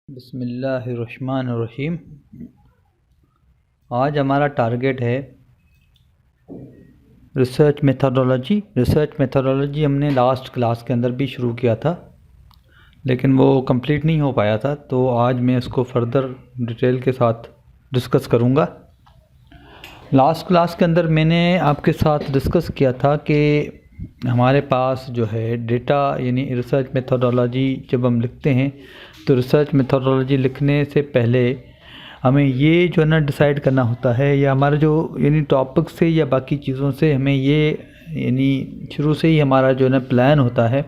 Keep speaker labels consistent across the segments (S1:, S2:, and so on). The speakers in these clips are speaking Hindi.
S1: बिस्मिल्लाहिर्रहमानिर्रहीम। आज हमारा टारगेट है रिसर्च मेथोडोलॉजी हमने लास्ट क्लास के अंदर भी शुरू किया था, लेकिन वो कंप्लीट नहीं हो पाया था, तो आज मैं इसको फर्दर डिटेल के साथ डिस्कस करूँगा। लास्ट क्लास के अंदर मैंने आपके साथ डिस्कस किया था कि हमारे पास जो है डेटा यानी रिसर्च मेथोडोलॉजी जब हम लिखते हैं तो रिसर्च मेथोडोलॉजी लिखने से पहले हमें ये जो है ना डिसाइड करना होता है, या हमारा जो यानी टॉपिक से या बाकी चीज़ों से हमें ये यानी शुरू से ही हमारा जो है ना प्लान होता है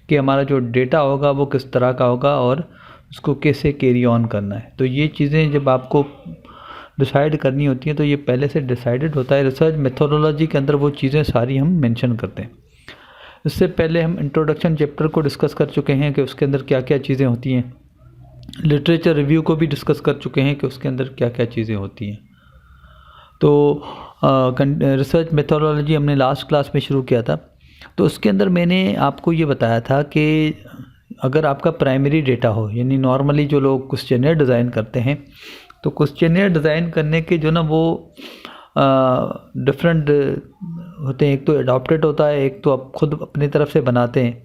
S1: कि हमारा जो डेटा होगा वो किस तरह का होगा और उसको कैसे कैरी ऑन करना है। तो ये चीज़ें जब आपको डिसाइड करनी होती हैं तो ये पहले से डिसाइडेड होता है। रिसर्च मेथोडोलॉजी के अंदर वो चीज़ें सारी हम मेंशन करते हैं। इससे पहले हम इंट्रोडक्शन चैप्टर को डिस्कस कर चुके हैं कि उसके अंदर क्या क्या चीज़ें होती हैं। लिटरेचर रिव्यू को भी डिस्कस कर चुके हैं कि उसके अंदर क्या क्या चीज़ें होती हैं। तो रिसर्च मेथोडोलॉजी हमने लास्ट क्लास में शुरू किया था, तो उसके अंदर मैंने आपको ये बताया था कि अगर आपका प्राइमरी डेटा हो, यानी नॉर्मली जो लोग क्वेश्चनर डिज़ाइन करते हैं, तो क्वेश्चनर डिज़ाइन करने के जो ना वो डिफरेंट होते हैं। एक तो एडॉप्टेड होता है, एक तो आप खुद अपनी तरफ से बनाते हैं।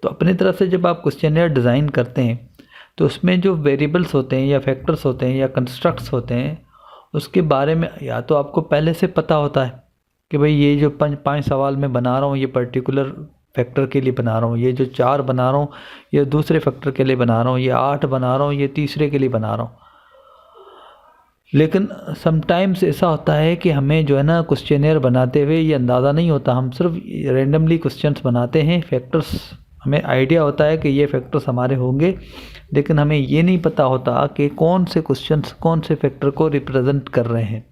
S1: तो अपनी तरफ से जब आप क्वेश्चनर डिज़ाइन करते हैं तो उसमें जो वेरिएबल्स होते हैं या फैक्टर्स होते हैं या कंस्ट्रक्ट्स होते हैं, उसके बारे में या तो आपको पहले से पता होता है कि भाई ये जो पाँच सवाल मैं बना रहा हूँ ये पर्टिकुलर फैक्टर के लिए बना रहा हूँ, ये जो 4 बना रहा हूँ ये दूसरे फैक्टर के लिए बना रहा हूँ, ये 8 बना रहा हूँ ये तीसरे के लिए बना रहा हूँ। लेकिन समटाइम्स ऐसा होता है कि हमें जो है ना क्वेश्चनर बनाते हुए ये अंदाज़ा नहीं होता, हम सिर्फ रेंडमली क्वेश्चंस बनाते हैं। फैक्टर्स हमें आइडिया होता है कि ये फैक्टर्स हमारे होंगे, लेकिन हमें ये नहीं पता होता कि कौन से क्वेश्चंस कौन से फैक्टर को रिप्रेजेंट कर रहे हैं।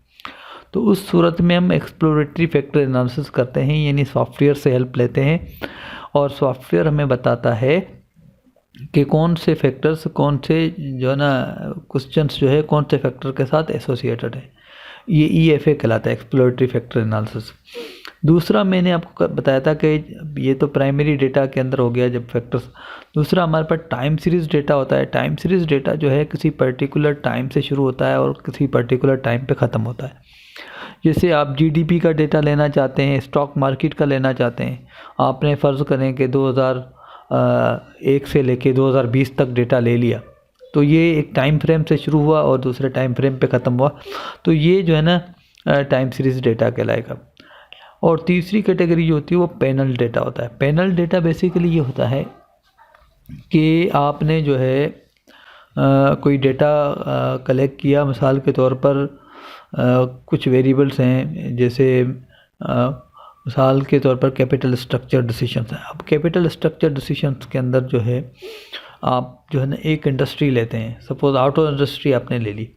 S1: तो उस सूरत में हम एक्सप्लोरेटरी फैक्टर एनालिसिस करते हैं, यानी सॉफ्टवेयर से हेल्प लेते हैं और सॉफ्टवेयर हमें बताता है कि कौन से फैक्टर्स कौन से जो है ना क्वेश्चंस जो है कौन से फैक्टर के साथ एसोसिएटेड है। ये EFA कहलाता है, एक्सप्लोरेटरी फैक्टर एनालिसिस। दूसरा मैंने आपको बताया था कि ये तो प्राइमरी डेटा के अंदर हो गया जब फैक्टर्स। दूसरा हमारे पास टाइम सीरीज़ डेटा होता है। टाइम सीरीज़ डेटा जो है किसी पर्टिकुलर टाइम से शुरू होता है और किसी पर्टिकुलर टाइम पे ख़त्म होता है। जैसे आप GDP का डेटा लेना चाहते हैं, स्टॉक मार्केट का लेना चाहते हैं, आपने फ़र्ज़ करें कि 2001 से लेके 2020 तक डेटा ले लिया, तो ये एक टाइम फ्रेम से शुरू हुआ और दूसरे टाइम फ्रेम पे ख़त्म हुआ, तो ये जो है ना टाइम सीरीज़ डेटा कहलाएगा। और तीसरी कैटेगरी जो होती है वो पैनल डेटा होता है। पैनल डेटा बेसिकली ये होता है कि आपने जो है कोई डेटा कलेक्ट किया, मिसाल के तौर पर कुछ वेरिएबल्स हैं, जैसे मिसाल के तौर पर कैपिटल स्ट्रक्चर डिसीजंस हैं। अब कैपिटल स्ट्रक्चर डिसीजंस के अंदर जो है आप जो है ना एक इंडस्ट्री लेते हैं, सपोज़ ऑटो इंडस्ट्री आपने ले ली।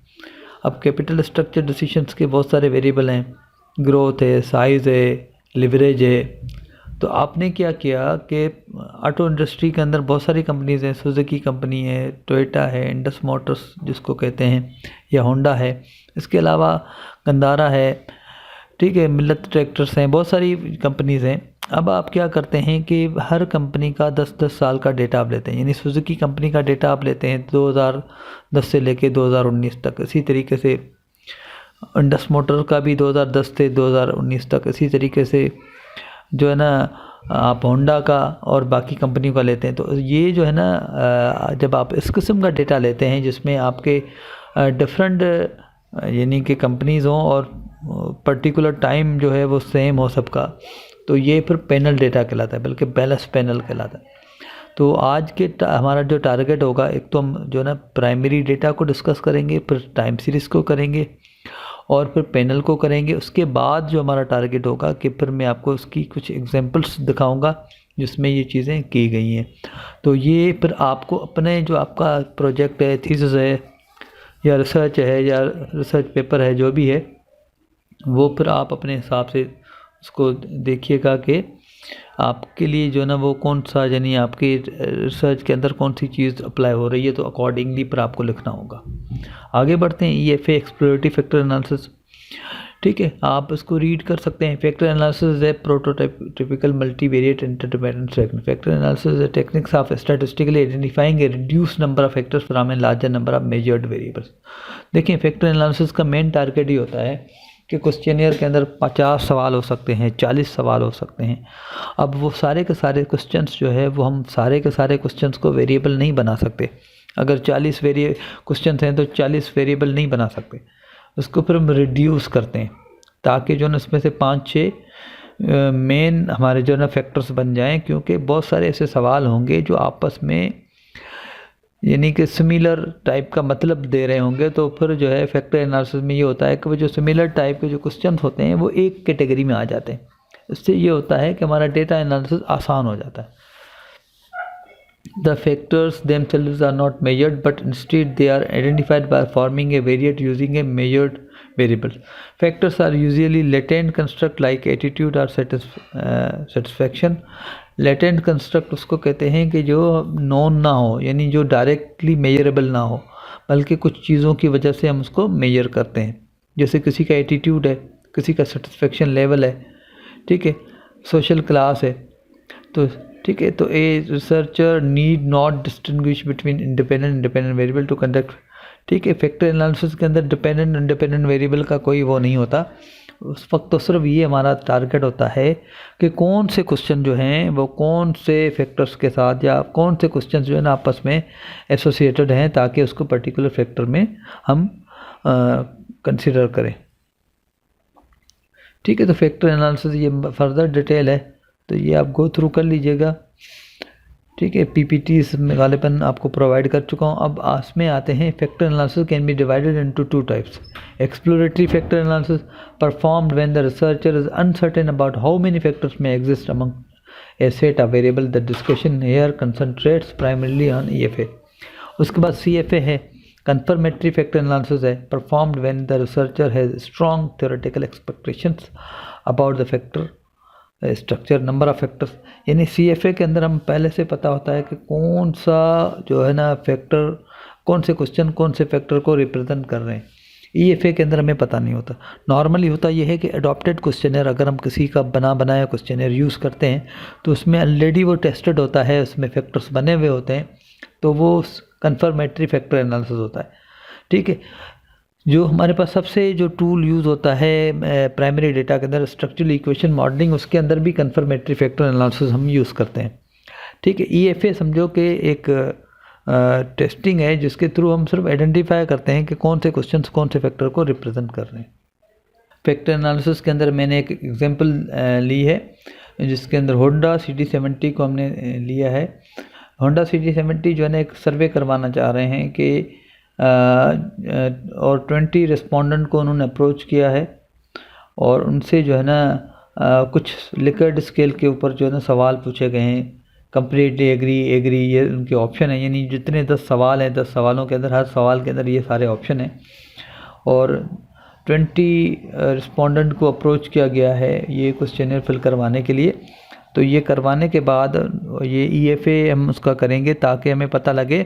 S1: अब कैपिटल स्ट्रक्चर डिसीजंस के बहुत सारे वेरिएबल हैं, ग्रोथ है, साइज़ है, लिवरेज है। तो आपने क्या किया कि ऑटो इंडस्ट्री के अंदर बहुत सारी कंपनीज़ हैं, सुजुकी कंपनी है, टोयोटा है, इंडस मोटर्स जिसको कहते हैं, या होंडा है, इसके अलावा गंदारा है, ठीक है, मिल्लत ट्रैक्टर्स हैं, बहुत सारी कंपनीज़ हैं। अब आप क्या करते हैं कि हर कंपनी का 10-10 साल का डेटा आप लेते हैं, यानी सुजुकी कंपनी का डेटा आप लेते हैं 2010 से लेके 2019 तक। इसी तरीके से इंडस मोटर का भी 2010 से 2019 तक। इसी तरीके से जो है ना आप होंडा का और बाकी कंपनियों का लेते हैं। तो ये जो है ना जब आप इस किस्म का डेटा लेते हैं जिसमें आपके डिफरेंट यानी कि कंपनीज़ हों और पर्टिकुलर टाइम जो है वो सेम हो सबका, तो ये फिर पैनल डेटा कहलाता है, बल्कि बैलेंस पैनल कहलाता है। तो आज के हमारा जो टारगेट होगा, एक तो हम जो है ना प्राइमरी डेटा को डिस्कस करेंगे, फिर टाइम सीरीज़ को करेंगे और फिर पैनल को करेंगे। उसके बाद जो हमारा टारगेट होगा कि फिर मैं आपको उसकी कुछ एग्जांपल्स दिखाऊंगा जिसमें ये चीज़ें की गई हैं। तो ये फिर आपको अपने जो आपका प्रोजेक्ट है, थीसिस है या रिसर्च है या रिसर्च पेपर है, जो भी है, वो फिर आप अपने हिसाब से उसको देखिएगा कि आपके लिए जो है ना वो कौन सा यानी आपके रिसर्च के अंदर कौन सी चीज़ अप्लाई हो रही है, तो अकॉर्डिंगली पर आपको लिखना होगा। आगे बढ़ते हैं। EFA एक्सप्लोरेटरी फैक्टर एनालिसिस, ठीक है, आप इसको रीड कर सकते हैं। फैक्टर एनालिसिस है प्रोटोटाइपिकल मल्टीवेरिएट इंटरडिपेंडेंट फैक्टर एनालिसिस है techniques of statistically identifying A reduce number of factors from a larger number of measured variables. देखिए, फैक्टर एनालिसिस का मेन टारगेट ही होता है कि क्वेश्चनियर के अंदर 50 सवाल हो सकते हैं, 40 सवाल हो सकते हैं। अब वो सारे के सारे क्वेश्चंस जो है वो हम सारे के सारे क्वेश्चंस को वेरिएबल नहीं बना सकते। अगर 40 क्वेश्चंस हैं तो 40 वेरिएबल नहीं बना सकते, उसको फिर हम रिड्यूस करते हैं ताकि जो है इसमें से 5-6 मेन हमारे जो है ना फैक्टर्स बन जाएं, क्योंकि बहुत सारे ऐसे सवाल होंगे जो आपस में यानी कि सिमिलर टाइप का मतलब दे रहे होंगे। तो फिर जो है फैक्टर एनालिसिस में ये होता है कि वो जो सिमिलर टाइप के जो क्वेश्चन होते हैं वो एक कैटेगरी में आ जाते हैं। इससे ये होता है कि हमारा डेटा एनालिसिस आसान हो जाता है। The factors themselves are not measured, but instead they are identified by forming a variate using a measured variable. Factors are usually latent construct like attitude or satisfaction. Latent construct उसको कहते हैं कि जो नॉन ना हो, यानी जो डायरेक्टली मेजरेबल ना हो, बल्कि कुछ चीज़ों की वजह से हम उसको मेजर करते हैं। जैसे किसी का एटीट्यूड है, किसी का सेटिस्फेक्शन लेवल है, ठीक है, सोशल क्लास है, तो ठीक है। तो a researcher need not distinguish between independent variable to conduct, ठीक है। फैक्टर एनालिसिस के अंदर डिपेंडेंट इंडिपेंडेंट वेरिएबल का कोई वो नहीं होता। उस वक्त तो सिर्फ ये हमारा टारगेट होता है कि कौन से क्वेश्चन जो हैं वो कौन से फैक्टर्स के साथ या कौन से क्वेश्चन जो है ना आपस में एसोसिएटेड हैं, ताकि उसको पर्टिकुलर फैक्टर में हम कंसिडर करें, ठीक है। तो फैक्टर एनालिसिस ये फर्दर डिटेल है, तो ये आप गो थ्रू कर लीजिएगा, ठीक है। पीपीटी में गालिबन आपको प्रोवाइड कर चुका हूँ। अब इसमें आते हैं। Factor analysis can be divided into 2 types. Exploratory factor analysis performed when the researcher is uncertain about how many factors में exist among a set of variable. The discussion here concentrates primarily on EFA. उसके बाद सीएफए है, कंफर्मेटरी फैक्टर एनालिसिस है, performed when the researcher has strong theoretical expectations about the factor structure number of factors. यानी सीएफए के अंदर हम पहले से पता होता है कि कौन सा जो है ना फैक्टर, कौन से क्वेश्चन कौन से फैक्टर को रिप्रेजेंट कर रहे हैं। ईएफए के अंदर हमें पता नहीं होता। नॉर्मली होता यह है कि अडॉप्टेड क्वेश्चनर, अगर हम किसी का बनाया क्वेश्चनर यूज़ करते हैं तो उसमें ऑलरेडी वो टेस्टेड होता है, उसमें फैक्टर्स बने हुए होते हैं, तो वो कंफर्मेटरी फैक्टर एनालिसिस होता है, ठीक है। जो हमारे पास सबसे जो टूल यूज़ होता है प्राइमरी डेटा के अंदर स्ट्रक्चरल इक्वेशन मॉडलिंग, उसके अंदर भी कंफर्मेटरी फैक्टर एनालिसिस हम यूज़ करते हैं, ठीक है। ईएफए समझो कि एक टेस्टिंग है जिसके थ्रू हम सिर्फ आइडेंटिफाई करते हैं कि कौन से क्वेश्चंस कौन से फैक्टर को रिप्रेजेंट कर रहे हैं। फैक्टर एनालिसिस के अंदर मैंने एक एग्जांपल ली है जिसके अंदर होंडा CD70 को हमने लिया है। होंडा CD70 जो है ना एक सर्वे करवाना चाह रहे हैं कि और 20 रिस्पोंडेंट को उन्होंने अप्रोच किया है और उनसे जो है ना कुछ लिकर्ड स्केल के ऊपर जो है ना सवाल पूछे गए हैं। कंप्लीटली एग्री ये उनके ऑप्शन है, यानी जितने 10 सवाल हैं 10 सवालों के अंदर हर सवाल के अंदर ये सारे ऑप्शन हैं और 20 रिस्पोंडेंट को अप्रोच किया गया है ये क्वेश्चनर फिल करवाने के लिए। तो ये करवाने के बाद ये ईएफए हम उसका करेंगे ताकि हमें पता लगे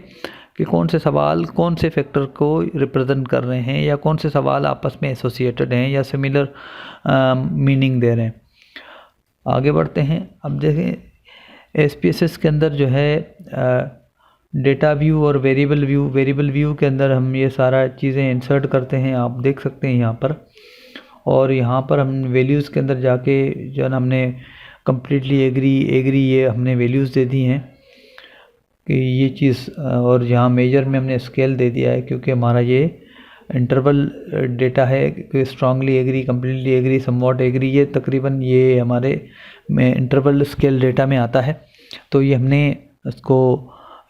S1: कि कौन से सवाल कौन से फैक्टर को रिप्रेजेंट कर रहे हैं या कौन से सवाल आपस में एसोसिएटेड हैं या सिमिलर मीनिंग दे रहे हैं। आगे बढ़ते हैं। अब देखें एसपीएसएस के अंदर जो है डेटा व्यू और वेरिएबल व्यू के अंदर हम ये सारा चीज़ें इंसर्ट करते हैं, आप देख सकते हैं यहाँ पर। और यहाँ पर हम वैल्यूज़ के अंदर जाके जो है ना हमने कम्प्लीटली एग्री ये हमने वैल्यूज़ दे दी हैं कि ये चीज़, और यहाँ मेजर में हमने स्केल दे दिया है क्योंकि हमारा ये इंटरवल डेटा है कि strongly agree, completely agree, somewhat agree, ये तकरीबन ये हमारे में इंटरवल स्केल डेटा में आता है। तो ये हमने इसको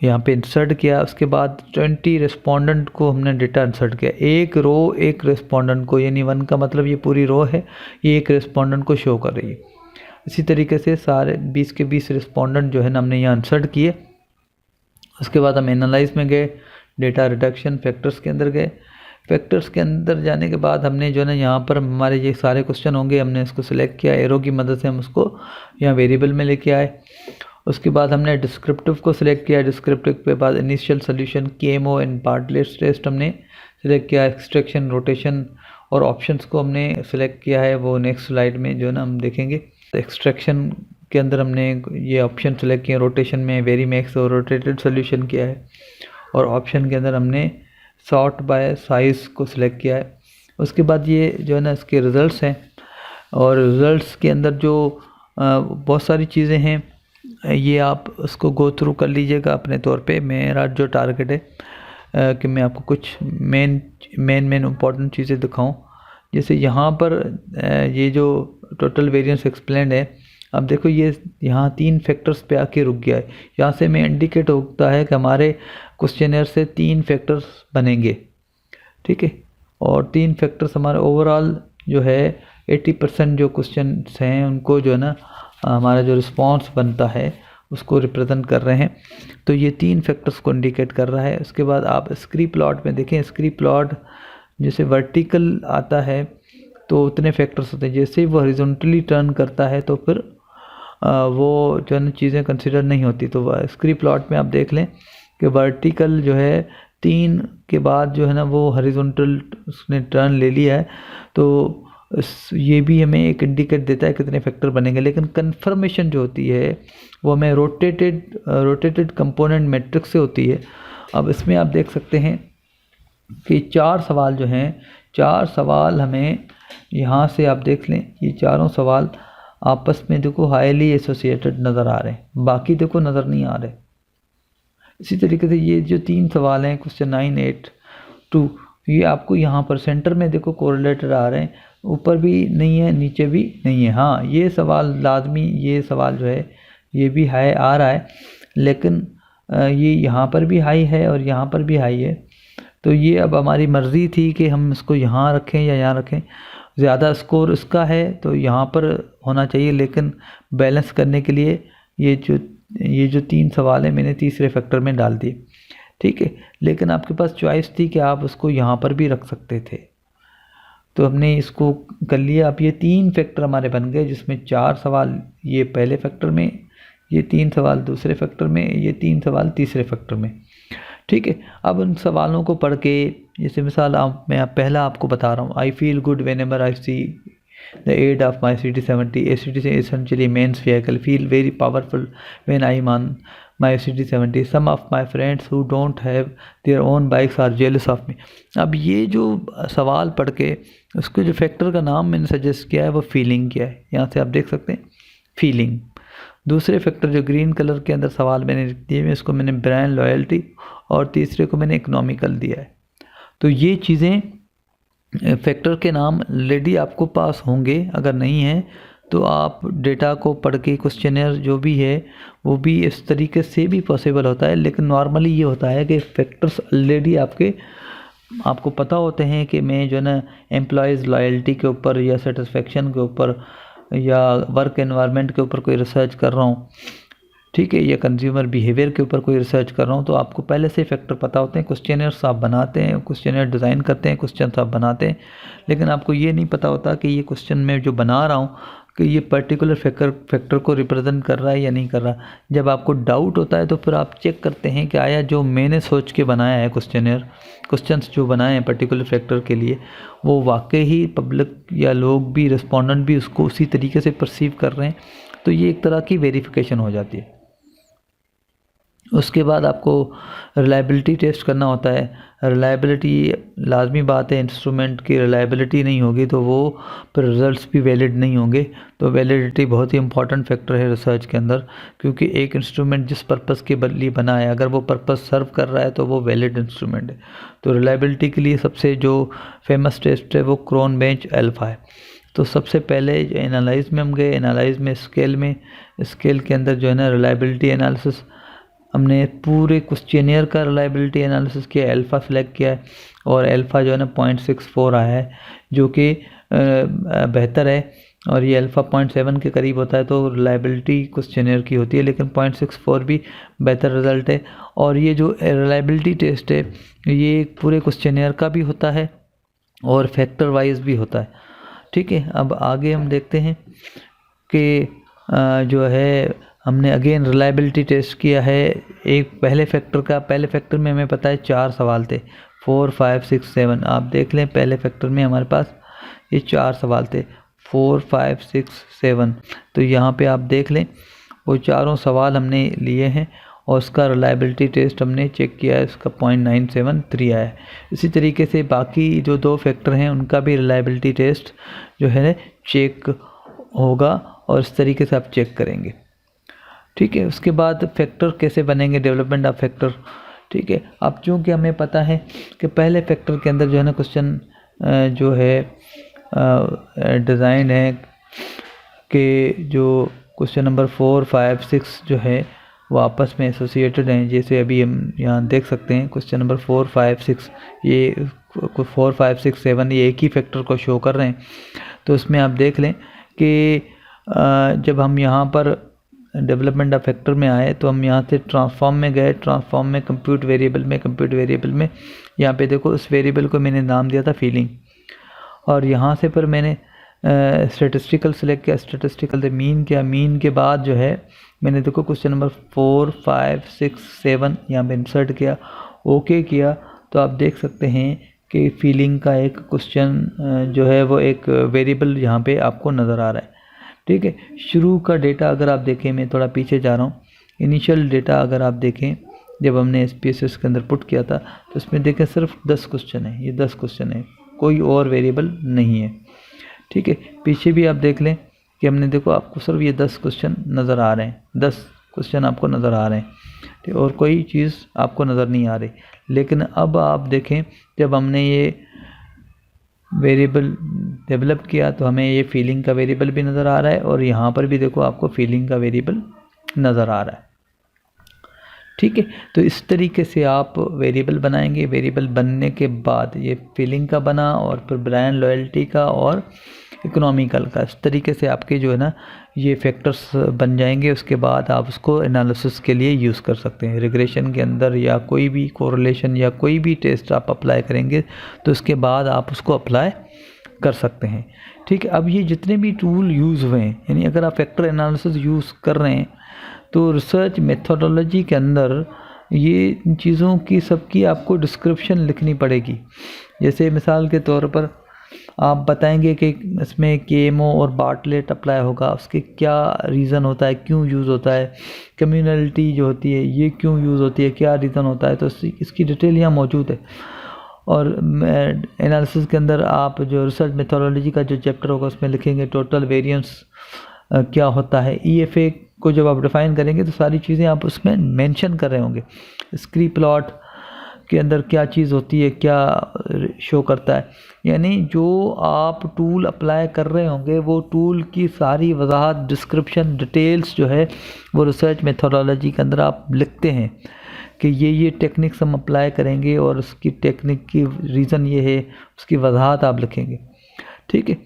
S1: यहाँ पे इंसर्ट किया। उसके बाद 20 रिस्पोंडेंट को हमने डेटा इंसर्ट किया, एक रो एक रिस्पोंडेंट को, यानी 1 का मतलब ये पूरी रो है, ये एक रिस्पोंडेंट को शो कर रही है। इसी तरीके से सारे 20 के 20 रिस्पोंडेंट जो है ना हमने यहाँ इंसर्ट किए। उसके बाद हम एनालाइज में गए, डेटा रिडक्शन फैक्टर्स के अंदर गए। फैक्टर्स के अंदर जाने के बाद हमने जो है ना यहाँ पर हमारे ये सारे क्वेश्चन होंगे, हमने इसको सिलेक्ट किया, एरो की मदद से हम उसको यहाँ वेरिएबल में लेके आए। उसके बाद हमने डिस्क्रिप्टिव को सिलेक्ट किया, डिस्क्रिप्टिव के बाद इनिशियल सोल्यूशन, केएमओ एंड पार्टलेट टेस्ट हमने सिलेक्ट किया, एक्सट्रैक्शन, रोटेशन और ऑप्शंस को हमने सिलेक्ट किया है वो नेक्स्ट स्लाइड में जो है ना हम देखेंगे। एक्सट्रैक्शन के अंदर हमने ये ऑप्शन सेलेक्ट किए, रोटेशन में वेरी मैक्स और रोटेटेड सोल्यूशन किया है, और ऑप्शन के अंदर हमने सॉर्ट बाय साइज़ को सिलेक्ट किया है। उसके बाद ये जो है ना इसके रिज़ल्ट्स हैं, और रिज़ल्ट्स के अंदर जो बहुत सारी चीज़ें हैं, ये आप उसको गो थ्रू कर लीजिएगा अपने तौर पे। मेरा जो टारगेट है कि मैं आपको कुछ मेन इम्पॉर्टेंट चीज़ें दिखाऊं। जैसे यहाँ पर ये जो टोटल वेरिएंस एक्सप्लेंड है, अब देखो ये यहाँ 3 फैक्टर्स पे आके रुक गया है। यहाँ से मैं इंडिकेट होता है कि हमारे क्वेश्चनर से 3 फैक्टर्स बनेंगे, ठीक है, और 3 फैक्टर्स हमारे ओवरऑल जो है 80% जो क्वेश्चन हैं उनको जो है ना हमारा जो रिस्पॉन्स बनता है उसको रिप्रेजेंट कर रहे हैं। तो ये 3 फैक्टर्स को इंडिकेट कर रहा है। उसके बाद आप स्क्री प्लॉट में देखें, स्क्री प्लॉट जैसे वर्टिकल आता है तो उतने फैक्टर्स होते हैं, जैसे ही वो हॉरिजॉन्टली टर्न करता है तो फिर वो जो है चीज़ें कंसिडर नहीं होती। तो स्क्री प्लॉट में आप देख लें कि वर्टिकल जो है 3 के बाद जो है ना वो हॉरिजॉन्टल उसने टर्न ले लिया है, तो ये भी हमें एक इंडिकेट देता है कितने फैक्टर बनेंगे। लेकिन कंफर्मेशन जो होती है वो हमें रोटेटेड कंपोनेंट मैट्रिक्स से होती है। अब इसमें आप देख सकते हैं कि 4 सवाल जो हैं, 4 सवाल हमें यहाँ से आप देख लें, ये चारों सवाल आपस में देखो हाईली एसोसिएटेड नज़र आ रहे हैं, बाकी देखो नज़र नहीं आ रहे। इसी तरीके से ये जो 3 सवाल हैं क्वेश्चन 9, 8, 2, ये आपको यहाँ पर सेंटर में देखो कोरिलेटेड आ रहे हैं, ऊपर भी नहीं है नीचे भी नहीं है। हाँ, ये सवाल लाजमी, ये सवाल जो है ये भी हाई आ रहा है, लेकिन ये यहाँ पर भी हाई है और यहाँ पर भी हाई है। तो ये अब हमारी मर्ज़ी थी कि हम इसको यहाँ रखें या यहाँ रखें। ज़्यादा स्कोर इसका है तो यहाँ पर होना चाहिए, लेकिन बैलेंस करने के लिए ये जो 3 सवाल है मैंने तीसरे फैक्टर में डाल दिए, ठीक है। लेकिन आपके पास चॉइस थी कि आप उसको यहाँ पर भी रख सकते थे, तो हमने इसको कर लिया। अब ये 3 फैक्टर हमारे बन गए, जिसमें 4 सवाल ये पहले फैक्टर में, ये 3 सवाल दूसरे फैक्टर में, ये 3 सवाल तीसरे फैक्टर में, ठीक है। अब उन सवालों को पढ़ के, जैसे मिसाल मैं पहला आपको बता रहा हूँ, I feel good whenever I see the ad of my CT70, ACT essentially means vehicle, feel very powerful when I am on my CT70, some of my friends who don't have their own bikes are jealous of me। अब ये जो सवाल पढ़ के उसके जो फैक्टर का नाम मैंने सजेस्ट किया है वो फीलिंग किया है, यहाँ से आप देख सकते हैं फीलिंग। दूसरे फैक्टर जो ग्रीन कलर के अंदर सवाल मैंने दिए हुए, इसको मैंने ब्रांड लॉयल्टी, और तीसरे को मैंने इकोनॉमिकल दिया है। तो ये चीज़ें फैक्टर के नाम ऑलरेडी आपको पास होंगे, अगर नहीं है तो आप डेटा को पढ़ के क्वेश्चनर जो भी है वो भी इस तरीके से भी पॉसिबल होता है। लेकिन नॉर्मली ये होता है कि फैक्टर्स ऑलरेडी आपको पता होते हैं कि मैं जो है ना एम्प्लॉयज़ लॉयल्टी के ऊपर या सेटिस्फेक्शन के ऊपर या वर्क एनवायरनमेंट के ऊपर कोई रिसर्च कर रहा हूँ, ठीक है, या कंज्यूमर बिहेवियर के ऊपर कोई रिसर्च कर रहा हूँ, तो आपको पहले से फैक्टर पता होते हैं। क्वेश्चनर्स आप बनाते हैं, क्वेश्चनर डिज़ाइन करते हैं, क्वेश्चन आप बनाते हैं, लेकिन आपको ये नहीं पता होता कि ये क्वेश्चन मैं जो बना रहा हूँ कि ये पर्टिकुलर फैक्टर को रिप्रेजेंट कर रहा है या नहीं कर रहा। जब आपको डाउट होता है तो फिर आप चेक करते हैं कि आया जो मैंने सोच के बनाया है क्वेश्चंस जो बनाए हैं पर्टिकुलर फैक्टर के लिए, वो वाकई ही पब्लिक या लोग भी, रिस्पोंडेंट भी उसको उसी तरीके से परसीव कर रहे हैं। तो ये एक तरह की वेरिफिकेशन हो जाती है। उसके बाद आपको रिलायबिलिटी टेस्ट करना होता है। रिलायबिलिटी लाजमी बात है, इंस्ट्रूमेंट की रिलायबिलिटी नहीं होगी तो वो फिर रिज़ल्ट्स भी वैलिड नहीं होंगे। तो वैलिडिटी बहुत ही इंपॉर्टेंट फैक्टर है रिसर्च के अंदर, क्योंकि एक इंस्ट्रूमेंट जिस पर्पस के लिए बना है, अगर वो पर्पस सर्व कर रहा है तो वो वैलिड इंस्ट्रूमेंट है। तो रिलायबिलिटी के लिए सबसे जो फेमस टेस्ट है वो क्रोन बेंच अल्फा है। तो सबसे पहले एनालाइज में हम गए, एनालाइज में स्केल के अंदर जो है ना रिलायबिलिटी एनालिसिस, हमने पूरे क्वेश्चनियर का रिलायबिलिटी एनालिसिस किया, अल्फ़ा सेलेक्ट किया है, और अल्फ़ा जो है ना 0.64 आया है, जो कि बेहतर है। और ये अल्फ़ा 0.7 के करीब होता है तो रिलायबिलिटी क्वेश्चनियर की होती है, लेकिन 0.64 भी बेहतर रिज़ल्ट है। और ये जो रिलायबिलिटी टेस्ट है ये पूरे क्वेश्चनियर का भी होता है और फैक्टर वाइज भी होता है, ठीक है। अब आगे हम देखते हैं कि जो है हमने अगेन रिलायबिलिटी टेस्ट किया है एक पहले फैक्टर में हमें पता है 4 सवाल थे, 4, 5, 6, 7। आप देख लें पहले फैक्टर में हमारे पास ये 4 सवाल थे, 4, 5, 6, 7। तो यहाँ पे आप देख लें वो चारों सवाल हमने लिए हैं और उसका रिलायबिलिटी टेस्ट हमने चेक किया है, उसका 0.973 आया है। इसी तरीके से बाकी जो 2 फैक्टर हैं उनका भी रिलायबिलिटी टेस्ट जो है चेक होगा और इस तरीके से आप चेक करेंगे। ठीक है, उसके बाद फैक्टर कैसे बनेंगे, डेवलपमेंट ऑफ फैक्टर। ठीक है, अब चूँकि हमें पता है कि पहले फैक्टर के अंदर जो है ना क्वेश्चन जो है डिज़ाइन है कि जो क्वेश्चन नंबर 4, 5, 6 जो है वो आपस में एसोसिएटेड हैं। जैसे अभी हम यहाँ देख सकते हैं क्वेश्चन नंबर 4, 5, 6, ये 4, 5, 6, 7 ये एक ही फैक्टर को शो कर रहे हैं। तो उसमें आप देख लें कि जब हम यहाँ पर डेवलपमेंट ऑफ फैक्टर में आए तो हम यहाँ से ट्रांसफॉर्म में गए, ट्रांसफॉर्म में कंप्यूट वेरिएबल में यहाँ पे देखो उस वेरिएबल को मैंने नाम दिया था फीलिंग, और यहाँ से पर मैंने स्टैटिस्टिकल सेलेक्ट किया, स्टैटिस्टिकल से मीन किया, मीन के बाद जो है मैंने देखो क्वेश्चन नंबर 4, 5, 6, 7 यहाँ पे इंसर्ट किया, ओके किया। तो आप देख सकते हैं कि फीलिंग का एक क्वेश्चन जो है वो एक वेरिएबल यहाँ पे आपको नज़र आ रहा है। ठीक है, शुरू का डेटा अगर आप देखें, मैं थोड़ा पीछे जा रहा हूँ, इनिशियल डेटा अगर आप देखें जब हमने SPSS के अंदर पुट किया था तो उसमें देखें सिर्फ 10 क्वेश्चन है, ये 10 क्वेश्चन है, कोई और वेरिएबल नहीं है। ठीक है, पीछे भी आप देख लें कि हमने देखो आपको सिर्फ ये 10 क्वेश्चन नज़र आ रहे हैं, 10 क्वेश्चन आपको नज़र आ रहे हैं, ठीक, और कोई चीज़ आपको नज़र नहीं आ रही। लेकिन अब आप देखें जब हमने ये वेरिएबल डेवलप किया तो हमें ये फीलिंग का वेरिएबल भी नज़र आ रहा है और यहाँ पर भी देखो आपको फीलिंग का वेरिएबल नज़र आ रहा है। ठीक है, तो इस तरीके से आप वेरिएबल बनाएंगे। वेरिएबल बनने के बाद ये फीलिंग का बना और फिर ब्रांड लॉयल्टी का और इकोनॉमिकल का, इस तरीके से आपके जो है ना ये फैक्टर्स बन जाएंगे। उसके बाद आप उसको एनालिसिस के लिए यूज़ कर सकते हैं रिग्रेशन के अंदर, या कोई भी कोरिलेशन या कोई भी टेस्ट आप अप्लाई करेंगे तो उसके बाद आप उसको अप्लाई कर सकते हैं। ठीक है, अब ये जितने भी टूल यूज़ हुए हैं, यानी अगर आप फैक्टर एनालिसिस यूज़ कर रहे हैं तो रिसर्च मेथोडोलॉजी के अंदर ये चीज़ों की सबकी आपको डिस्क्रिप्शन लिखनी पड़ेगी। जैसे मिसाल के तौर पर आप बताएंगे कि इसमें केमो और बार्टलेट अप्लाई होगा, उसके क्या रीज़न होता है, क्यों यूज़ होता है, कम्युनलिटी जो होती है ये क्यों यूज़ होती है, क्या रीज़न होता है, तो इसकी डिटेल यहाँ मौजूद है। और एनालिसिस के अंदर आप जो रिसर्च मेथोडोलॉजी का जो चैप्टर होगा उसमें लिखेंगे टोटल वेरिएंस क्या होता है। EFA को जब आप डिफ़ाइन करेंगे तो सारी चीज़ें आप उसमें मेंशन कर रहे होंगे। स्क्री प्लॉट के अंदर क्या चीज़ होती है, क्या शो करता है, यानी जो आप टूल अप्लाई कर रहे होंगे वो टूल की सारी वजाहत, डिस्क्रिप्शन, डिटेल्स जो है वो रिसर्च मेथोडोलॉजी के अंदर आप लिखते हैं कि ये टेक्निक्स हम अप्लाई करेंगे और उसकी टेक्निक की रीज़न ये है, उसकी वजाहत आप लिखेंगे। ठीक है,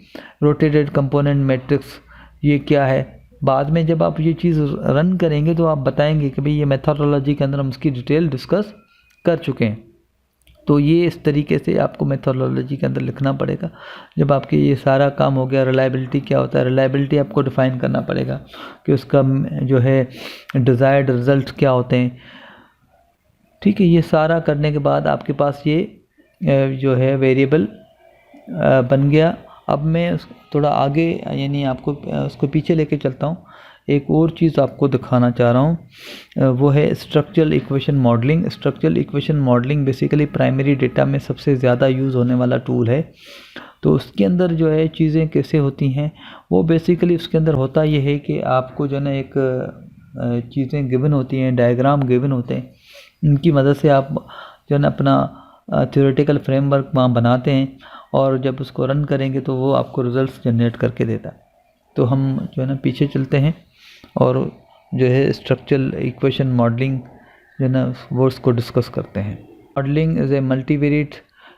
S1: रोटेटेड कंपोनेंट मैट्रिक्स ये क्या है, बाद में जब आप ये चीज़ रन करेंगे तो आप बताएंगे कि भाई ये मेथोडोलॉजी के अंदर हम उसकी डिटेल डिस्कस कर चुके हैं। तो ये इस तरीके से आपको मेथोडोलॉजी के अंदर लिखना पड़ेगा। जब आपके ये सारा काम हो गया, रिलायबिलिटी क्या होता है, रिलायबिलिटी आपको डिफ़ाइन करना पड़ेगा कि उसका जो है डिज़ायर्ड रिज़ल्ट क्या होते हैं। ठीक है, ये सारा करने के बाद आपके पास ये जो है वेरिएबल बन गया। अब मैं थोड़ा आगे यानी आपको उसको पीछे लेके चलता हूँ। एक और चीज़ आपको दिखाना चाह रहा हूँ, वो है structural equation modelling. Structural equation modelling basically primary data में सबसे ज़्यादा यूज़ होने वाला टूल है। तो उसके अंदर जो है चीज़ें कैसे होती हैं, वो बेसिकली उसके अंदर होता ये है कि आपको जो है ना एक चीज़ें गिवन होती हैं, डायग्राम गिवन होते हैं, इनकी मदद से आप जो है ना अपना थ्योरेटिकल फ्रेमवर्क वहाँ बनाते हैं और जब उसको रन करेंगे तो वो आपको रिजल्ट्स जनरेट करके देता है। तो हम जो है ना पीछे चलते हैं और जो है स्ट्रक्चरल इक्वेशन मॉडलिंग जो है ना वो उसको डिस्कस करते हैं। Modelling is a multivariate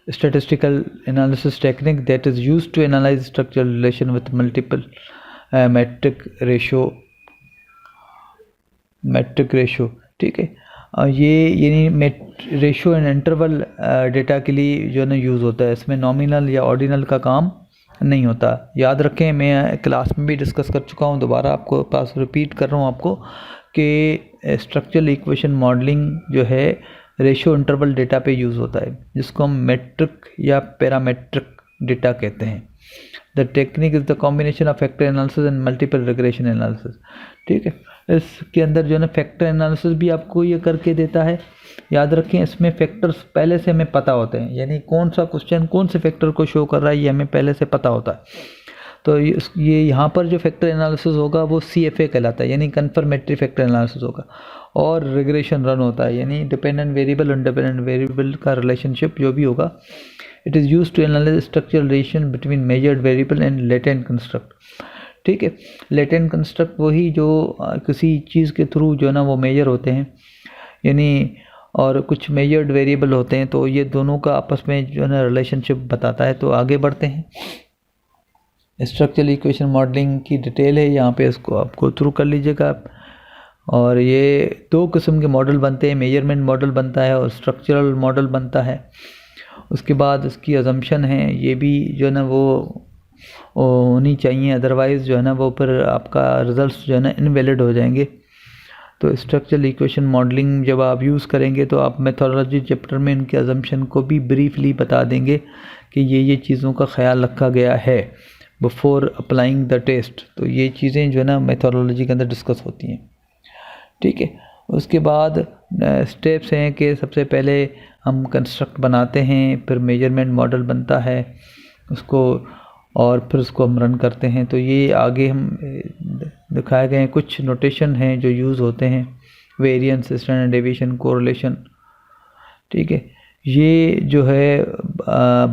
S1: statistical analysis technique that is used to analyze structural relation with multiple metric ratio। ठीक है, ये यानी रेशो एंड इंटरवल डेटा के लिए जो है ना यूज़ होता है। इसमें नॉमिनल या ऑर्डिनल का काम नहीं होता। याद रखें, मैं क्लास में भी डिस्कस कर चुका हूँ, दोबारा आपको पास रिपीट कर रहा हूँ आपको कि स्ट्रक्चरल इक्वेशन मॉडलिंग जो है रेशो इंटरवल डेटा पे यूज़ होता है, जिसको हम मेट्रिक या पैरामेट्रिक डेटा कहते हैं। The technique is the combination of factor analysis and multiple regression analysis. ठीक है, इसके अंदर जो है ना फैक्टर एनालिसिस भी आपको ये करके देता है। याद रखें इसमें फैक्टर्स पहले से हमें पता होते हैं, यानी कौन सा क्वेश्चन कौन से फैक्टर को शो कर रहा है ये हमें पहले से पता होता है। तो ये यहाँ पर जो फैक्टर एनालिसिस होगा वो CFA कहलाता है, यानी कन्फर्मेटरी फैक्टर एनालिसिस होगा। और रिग्रेशन रन होता है, यानी डिपेंडेंट वेरिएबल इंडिपेंडेंट वेरिएबल का रिलेशनशिप जो भी होगा। It is use to analyze structural relation between measured variable and latent construct. ठीक है, लेटेंट कंस्ट्रक्ट वही जो किसी चीज़ के थ्रू जो है ना वो मेजर होते हैं, यानी और कुछ मेजर्ड वेरिएबल होते हैं, तो ये दोनों का आपस में जो है ना रिलेशनशिप बताता है। तो आगे बढ़ते हैं। स्ट्रक्चरल इक्वेशन मॉडलिंग की डिटेल है यहाँ पे, इसको आपको थ्रू कर लीजिएगा आप। और ये दो किस्म के मॉडल बनते हैं, मेजरमेंट मॉडल बनता है और स्ट्रक्चरल मॉडल बनता है। उसके बाद इसकी अजम्पशन है, ये भी जो है ना वो होनी चाहिए, अदरवाइज़ जो है ना वो फिर आपका रिजल्ट्स जो है ना इनवैलिड हो जाएंगे। तो स्ट्रक्चरल इक्वेशन मॉडलिंग जब आप यूज़ करेंगे तो आप मेथोडोलॉजी चैप्टर में इनके अजम्पशन को भी ब्रीफली बता देंगे कि ये चीज़ों का ख्याल रखा गया है बिफोर अप्लाइंग द टेस्ट। तो ये चीज़ें जो है ना मेथोडोलॉजी के अंदर डिस्कस होती हैं। ठीक है, उसके बाद स्टेप्स हैं कि सबसे पहले हम कंस्ट्रक्ट बनाते हैं, फिर मेजरमेंट मॉडल बनता है उसको, और फिर उसको हम रन करते हैं। तो ये आगे हम दिखाए गए हैं कुछ नोटेशन हैं जो यूज़ होते हैं, वेरिएंस, स्टैंडर्ड डेविएशन, कोरिलेशन। ठीक है, ये जो है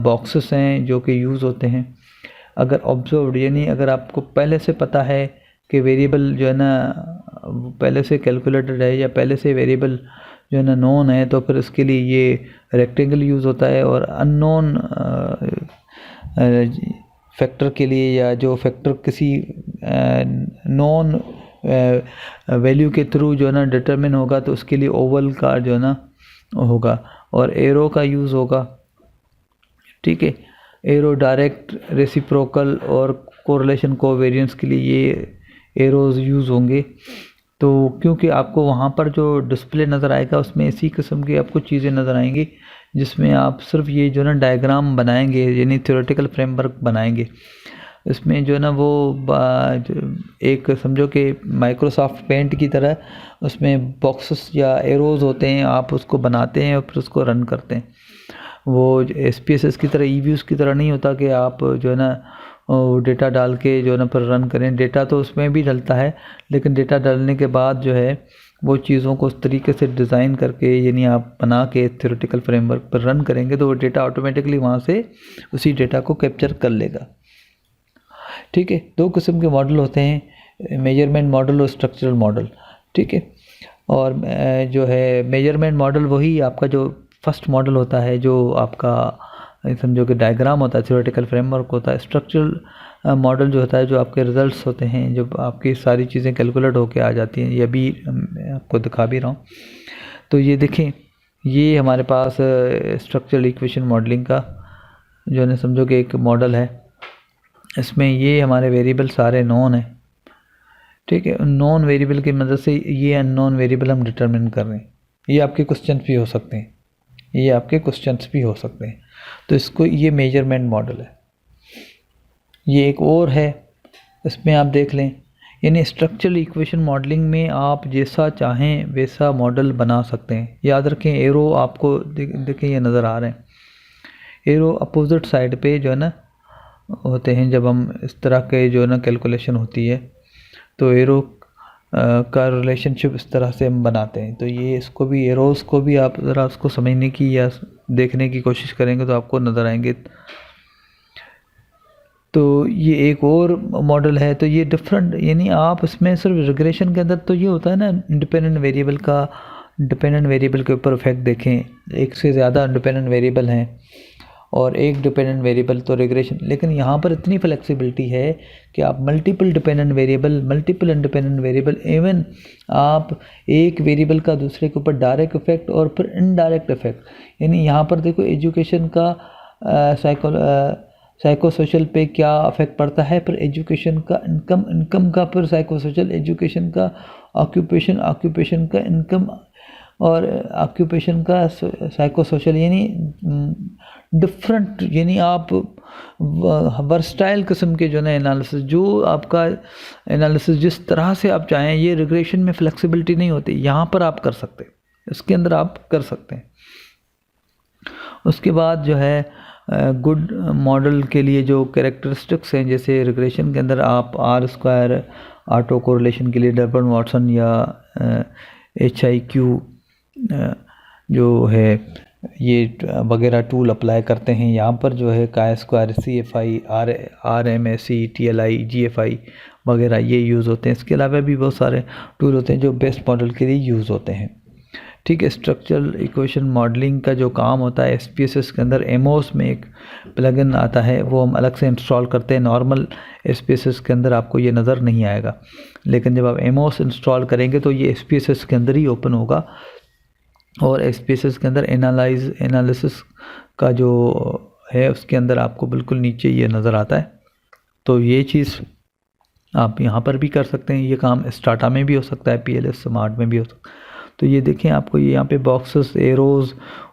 S1: बॉक्सेस हैं जो कि यूज़ होते हैं। अगर ऑब्जर्व्ड, यानी अगर आपको पहले से पता है कि वेरिएबल जो है ना पहले से कैलकुलेटेड है या पहले से वेरिएबल जो है ना नोन है, तो फिर इसके लिए ये रेक्टेंगल यूज़ होता है। और अननोन फैक्टर के लिए, या जो फैक्टर किसी नॉन वैल्यू के थ्रू जो है ना डिटरमिन होगा, तो उसके लिए ओवल का जो है ना होगा और एरो का यूज़ होगा। ठीक है, एरो डायरेक्ट, रेसिप्रोकल और कोरिलेशन कोवेरिएंस के लिए ये एरोज़ यूज़ होंगे। तो क्योंकि आपको वहाँ पर जो डिस्प्ले नज़र आएगा उसमें इसी किस्म की आपको चीज़ें नज़र आएंगी, जिसमें आप सिर्फ ये जो ना डायग्राम बनाएंगे, यानी थ्योरेटिकल फ्रेमवर्क बनाएंगे। इसमें जो है ना वो एक समझो कि माइक्रोसॉफ्ट पेंट की तरह उसमें बॉक्सेस या एरोज़ होते हैं, आप उसको बनाते हैं और फिर उसको रन करते हैं। वो SPSS की तरह, EViews की तरह नहीं होता कि आप जो है ना डेटा डाल के जो है ना फिर रन करें। डेटा तो उसमें भी डलता है, लेकिन डेटा डालने के बाद जो है वो चीज़ों को उस तरीके से डिज़ाइन करके, यानी आप बना के थ्योरेटिकल फ्रेमवर्क पर रन करेंगे तो वो डेटा ऑटोमेटिकली वहाँ से उसी डेटा को कैप्चर कर लेगा। ठीक है, दो किस्म के मॉडल होते हैं, मेजरमेंट मॉडल और स्ट्रक्चरल मॉडल। ठीक है, और जो है मेजरमेंट मॉडल वही आपका जो फर्स्ट मॉडल होता है, जो आपका समझो कि डायग्राम होता है, थ्योरेटिकल फ्रेमवर्क होता है। स्ट्रक्चरल मॉडल जो होता है, जो आपके रिजल्ट्स होते हैं, जब आपकी सारी चीज़ें कैलकुलेट होके आ जाती हैं। ये भी मैं आपको दिखा भी रहा हूँ। तो ये देखें, ये हमारे पास स्ट्रक्चरल इक्वेशन मॉडलिंग का जो है ना समझो कि एक मॉडल है। इसमें ये हमारे वेरिएबल सारे नॉन हैं। ठीक है, नॉन वेरिएबल की मदद से ये अननोन वेरिएबल हम डिटरमिन कर रहे हैं। ये आपके क्वेश्चन भी हो सकते हैं, ये आपके क्वेश्चंस भी हो सकते हैं। तो इसको ये मेजरमेंट मॉडल है। ये एक और है, इसमें आप देख लें, यानी स्ट्रक्चरल इक्वेशन मॉडलिंग में आप जैसा चाहें वैसा मॉडल बना सकते हैं। याद रखें, एरो आपको देखें ये नज़र आ रहे हैं, एरो अपोजिट साइड पे जो है ना होते हैं। जब हम इस तरह के जो है ना कैलकुलेशन होती है तो एरो का रिलेशनशिप इस तरह से हम बनाते हैं। तो ये इसको भी, एरोज़ को भी आप ज़रा उसको समझने की या देखने की कोशिश करेंगे तो आपको नज़र आएंगे। तो ये एक और मॉडल है। तो ये डिफरेंट, यानी आप इसमें सिर्फ रिग्रेशन के अंदर तो ये होता है ना, इंडिपेंडेंट वेरिएबल का डिपेंडेंट वेरिएबल के ऊपर इफेक्ट देखें, एक से ज़्यादा इंडिपेंडेंट वेरिएबल हैं और एक डिपेंडेंट वेरिएबल, तो रिग्रेशन। लेकिन यहाँ पर इतनी फ्लेक्सिबिलिटी है कि आप multiple dependent variable, multiple independent variable, even आप एक वेरिएबल का दूसरे के ऊपर डायरेक्ट इफेक्ट और फिर इनडायरेक्ट इफेक्ट, यानी यहाँ पर देखो एजुकेशन का साइको सोशल पे क्या अफेक्ट पड़ता है, फिर एजुकेशन का इनकम का, फिर साइको सोशल, एजुकेशन का ऑक्यूपेशन का इनकम, और ऑक्यूपेशन का साइको सोशल, यानी डिफरेंट, यानी आप वर्सटाइल किस्म के जो है ना एनालिसिस, जो आपका एनालिसिस जिस तरह से आप चाहें, ये रिग्रेशन में फ्लेक्सिबिलिटी नहीं होती, यहाँ पर आप कर सकते हैं, इसके अंदर आप कर सकते हैं। उसके बाद जो है गुड मॉडल के लिए जो कैरेक्टरिस्टिक्स हैं, जैसे रिग्रेशन के अंदर आप आर स्क्वायर ऑटो कोरिलेशन के लिए डर्बन वाटसन या HIQ जो है ये वगैरह टूल अप्लाई करते हैं। यहाँ पर जो है chi square, CFI, RMSE, TLI, GFI वगैरह ये यूज़ होते हैं। इसके अलावा भी बहुत सारे टूल होते हैं जो बेस्ट मॉडल के लिए यूज़ होते हैं। ठीक है, स्ट्रक्चरल इक्वेशन मॉडलिंग का जो काम होता है SPSS के अंदर, एमोस में एक प्लगइन आता है, वो हम अलग से इंस्टॉल करते हैं। नॉर्मल SPSS के अंदर आपको ये नज़र नहीं आएगा, लेकिन जब आप एमोस इंस्टॉल करेंगे तो ये SPSS के अंदर ही ओपन होगा, और SPSS के अंदर एनालिसिस का जो है उसके अंदर आपको बिल्कुल नीचे ये नज़र आता है। तो ये चीज़ आप यहाँ पर भी कर सकते हैं, ये काम स्टाटा में भी हो सकता है, PLS स्मार्ट में भी हो सकता है। तो ये देखें, आपको ये यहाँ पे बॉक्सेस, एरोज़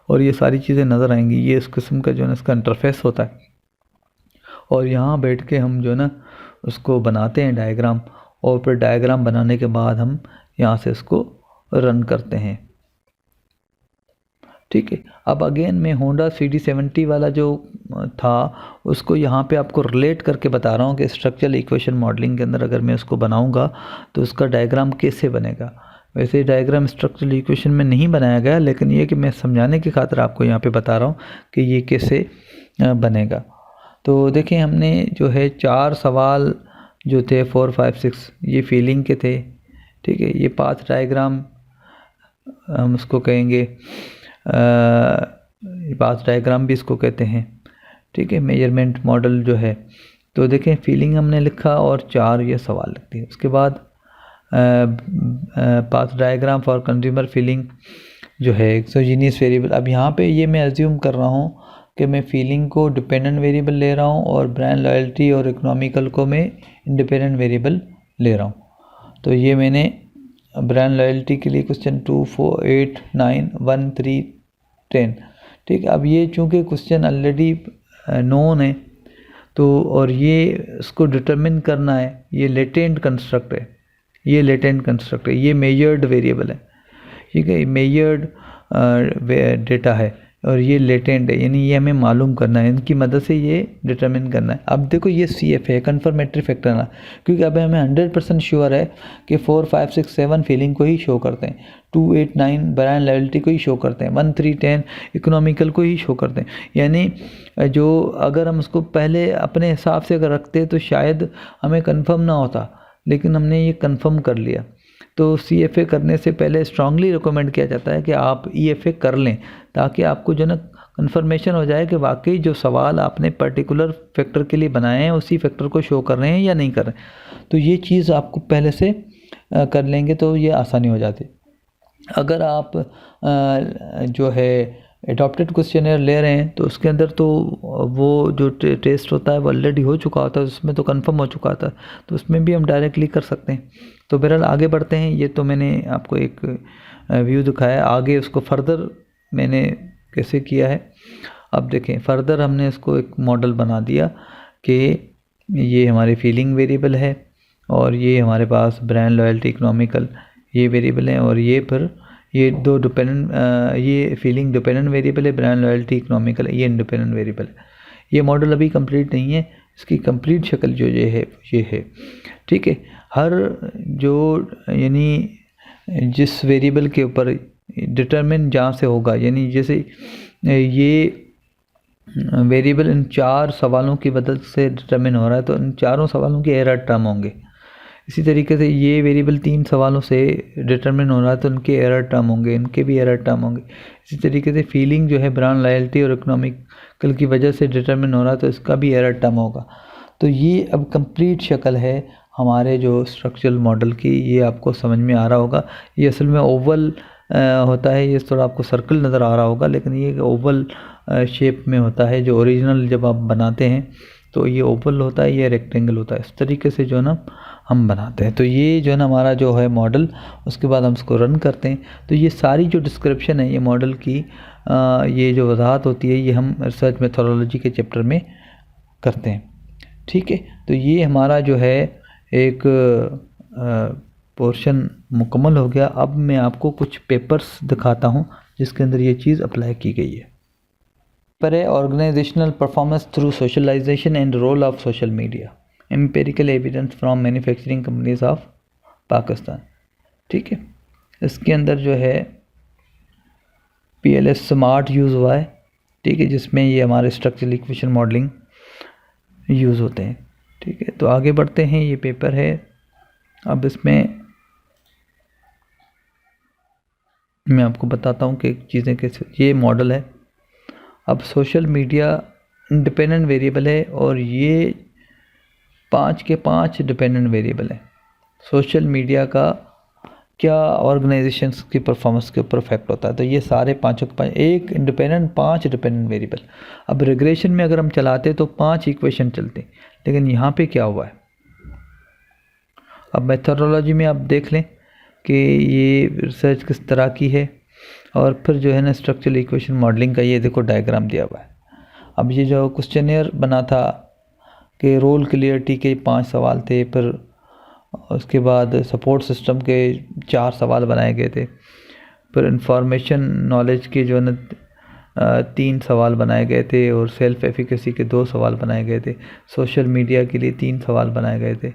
S1: और ये सारी चीज़ें नज़र आएंगी। ये इस किस्म का जो है ना इसका इंटरफेस होता है, और यहाँ बैठ के हम जो है ना उसको बनाते हैं डायग्राम, और फिर डायग्राम बनाने के बाद हम यहाँ से इसको रन करते हैं। ठीक है, अब अगेन मैं होंडा CD70 वाला जो था उसको यहाँ पे आपको रिलेट करके बता रहा हूँ कि स्ट्रक्चरल इक्वेशन मॉडलिंग के अंदर अगर मैं उसको बनाऊँगा तो उसका डायग्राम कैसे बनेगा। वैसे डायग्राम स्ट्रक्चरल इक्वेशन में नहीं बनाया गया, लेकिन ये कि मैं समझाने की खातिर आपको यहाँ पे बता रहा हूँ कि ये कैसे बनेगा। तो देखें, हमने जो है 4 सवाल जो थे 4, 5, 6 ये फीलिंग के थे। ठीक है, ये पाथ डायग्राम हम उसको कहेंगे, पाथ डायग्राम भी इसको कहते हैं। ठीक है, मेजरमेंट मॉडल जो है, तो देखें फीलिंग हमने लिखा और 4 ये सवाल लिखते हैं। उसके बाद path diagram for consumer feeling जो है एक्सोजीनियस वेरिएबल। अब यहाँ पे ये मैं अज्यूम कर रहा हूँ कि मैं फीलिंग को डिपेंडेंट वेरिएबल ले रहा हूँ और ब्रांड लॉयल्टी और इकोनॉमिकल को मैं इंडिपेंडेंट वेरिएबल ले रहा हूँ। तो ये मैंने ब्रांड लॉयल्टी के लिए क्वेश्चन 2, 4, 8, 9, 1, 3, 10। ठीक है, अब ये चूँकि क्वेश्चन ऑलरेडी नोन है, तो और ये इसको डिटरमिन करना है, ये लेटेंट कंस्ट्रक्ट है, ये लेटेंट कंस्ट्रक्ट है, ये मेजर्ड वेरिएबल है। ठीक है, मेजर्ड डेटा है और ये लेटेंट है, यानी ये हमें मालूम करना है, इनकी मदद से ये डिटरमिन करना है। अब देखो ये CF है, कन्फर्मेटरी फैक्टर ना, क्योंकि अब हमें 100% श्योर है कि 4, 5, 6, 7 फीलिंग को ही शो करते हैं, 2, 8, 9 ब्रांड लॉयल्टी को ही शो करते हैं, 1, 3, 10 इकोनॉमिकल को ही शो करते हैं। यानी जो अगर हम उसको पहले अपने हिसाब से अगर रखते तो शायद हमें कन्फर्म ना होता, लेकिन हमने ये कन्फर्म कर लिया। तो CFA करने से पहले स्ट्रांगली रिकमेंड किया जाता है कि आप EFA कर लें, ताकि आपको जो ना कंफर्मेशन हो जाए कि वाकई जो सवाल आपने पर्टिकुलर फैक्टर के लिए बनाए हैं उसी फैक्टर को शो कर रहे हैं या नहीं कर रहे हैं। तो ये चीज़ आपको पहले से कर लेंगे तो ये आसानी हो जाती। अगर आप जो है एडॉप्टेड क्वेश्चनर ले रहे हैं तो उसके अंदर तो वो जो टेस्ट होता है वो ऑलरेडी हो चुका होता है, उसमें तो कंफर्म हो चुका था, तो उसमें भी हम डायरेक्टली कर सकते हैं। तो बहरहाल आगे बढ़ते हैं। ये तो मैंने आपको एक व्यू दिखाया, आगे उसको फर्दर मैंने कैसे किया है। अब देखें, फर्दर हमने इसको एक मॉडल बना दिया कि ये हमारी फीलिंग वेरिएबल है और ये हमारे पास ब्रांड लॉयल्टी इकोनॉमिकल ये वेरिएबल हैं, और ये फिर ये दो डिपेंडेंट, ये फीलिंग डिपेंडेंट वेरिएबल है, ब्रांड लॉयल्टी इकोनॉमिकल ये इंडिपेंडेंट वेरिएबल है। ये मॉडल अभी कंप्लीट नहीं है, इसकी कंप्लीट शक्ल जो ये है। ठीक है, हर जो यानी जिस वेरिएबल के ऊपर डिटरमिन जहाँ से होगा, यानी जैसे ये वेरिएबल इन 4 सवालों की मदद से डिटरमिन हो रहा है, तो इन 4 सवालों के एरर टर्म होंगे। इसी तरीके से ये वेरिएबल 3 सवालों से डिटरमिन हो रहा है, तो उनके एरर टर्म होंगे, इनके भी एरर टर्म होंगे। इसी तरीके से फीलिंग जो है ब्रांड लॉयल्टी और इकोनॉमिकल की वजह से डिटरमिन हो रहा है, तो इसका भी एरर टर्म होगा। तो ये अब कंप्लीट शक्ल है हमारे जो स्ट्रक्चरल मॉडल की, ये आपको समझ में आ रहा होगा। ये असल में ओवल होता है, ये थोड़ा आपको सर्कल नज़र आ रहा होगा, लेकिन ये ओवल शेप में होता है। जो ओरिजिनल जब आप बनाते हैं तो ये ओवल होता है, ये रेक्टेंगल होता है। इस तरीके से जो है ना हम बनाते हैं। तो ये जो है ना हमारा जो है मॉडल, उसके बाद हम इसको रन करते हैं। तो ये सारी जो डिस्क्रिप्शन है ये मॉडल की, ये जो वजाहत होती है, ये हम रिसर्च मेथोडोलॉजी के चैप्टर में करते हैं। ठीक है, तो ये हमारा जो है एक पोर्शन मुकम्मल हो गया। अब मैं आपको कुछ पेपर्स दिखाता हूँ जिसके अंदर ये चीज़ अप्लाई की गई है। पर है organizational performance through socialization and role of social media, empirical evidence from manufacturing companies of Pakistan. ठीक है, इसके अंदर जो है PLS स्मार्ट यूज़ हुआ है। ठीक है, जिसमें ये हमारे स्ट्रक्चरल इक्वेशन मॉडलिंग यूज़ होते हैं। ठीक है, तो आगे बढ़ते हैं। ये पेपर है, अब इसमें मैं आपको बताता हूँ कि चीज़ें कैसे, ये मॉडल है। अब सोशल मीडिया इंडिपेंडेंट वेरिएबल है और ये 5 के 5 डिपेंडेंट वेरिएबल है। सोशल मीडिया का क्या ऑर्गेनाइजेशंस की परफॉर्मेंस के ऊपर इफेक्ट होता है, तो ये सारे पाँचों के 5, एक इंडिपेंडेंट 5 डिपेंडेंट वेरिएबल। अब रिग्रेशन में अगर हम चलाते तो 5 इक्वेशन चलते, लेकिन यहाँ पे क्या हुआ है। अब मेथोडोलॉजी में आप देख लें कि ये रिसर्च किस तरह की है, और फिर जो है ना स्ट्रक्चरल इक्वेशन मॉडलिंग का ये देखो डायग्राम दिया हुआ है। अब ये जो क्वेश्चनियर बना था कि रोल क्लियरिटी के 5 सवाल थे, फिर उसके बाद सपोर्ट सिस्टम के 4 सवाल बनाए गए थे, फिर इंफॉर्मेशन नॉलेज के जो है ना 3 सवाल बनाए गए थे, और सेल्फ एफिकेसी के 2 सवाल बनाए गए थे, सोशल मीडिया के लिए 3 सवाल बनाए गए थे,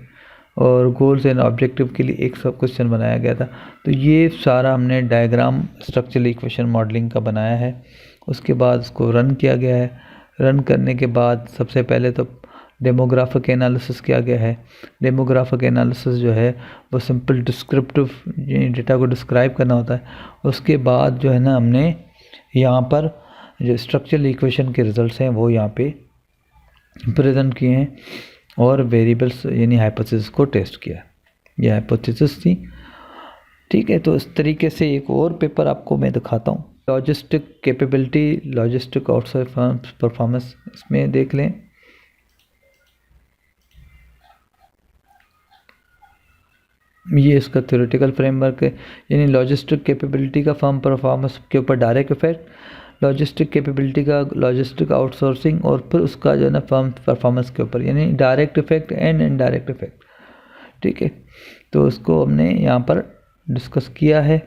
S1: और गोल्स एंड ऑब्जेक्टिव के लिए एक सब क्वेश्चन बनाया गया था। तो ये सारा हमने डायग्राम स्ट्रक्चरल इक्वेशन मॉडलिंग का बनाया है। उसके बाद उसको रन किया गया है। रन करने के बाद सबसे पहले तो डेमोग्राफिक एनालिसिस किया गया है। डेमोग्राफिक एनालिसिस जो है वो सिंपल डिस्क्रिप्टिव डेटा को डिस्क्राइब करना होता है। उसके बाद जो है ना हमने यहाँ पर जो स्ट्रक्चरल इक्वेशन के रिजल्ट्स हैं वो यहाँ पे प्रेजेंट किए हैं, और वेरिएबल्स यानी हाइपोथेसिस को टेस्ट किया। ये हाइपोथेसिस थी। ठीक है, तो इस तरीके से एक और पेपर आपको मैं दिखाता हूँ, logistic capability, logistic outside performance. इसमें देख लें, ये इसका थ्योरेटिकल फ्रेमवर्क है, यानी लॉजिस्टिक कैपेबिलिटी का फर्म परफॉर्मेंस के ऊपर डायरेक्ट इफेक्ट, लॉजिस्टिक कैपेबिलिटी का लॉजिस्टिक आउटसोर्सिंग, और फिर उसका जो है ना फर्म परफॉर्मेंस के ऊपर, यानी direct effect and indirect effect. ठीक है, तो उसको हमने यहाँ पर डिस्कस किया है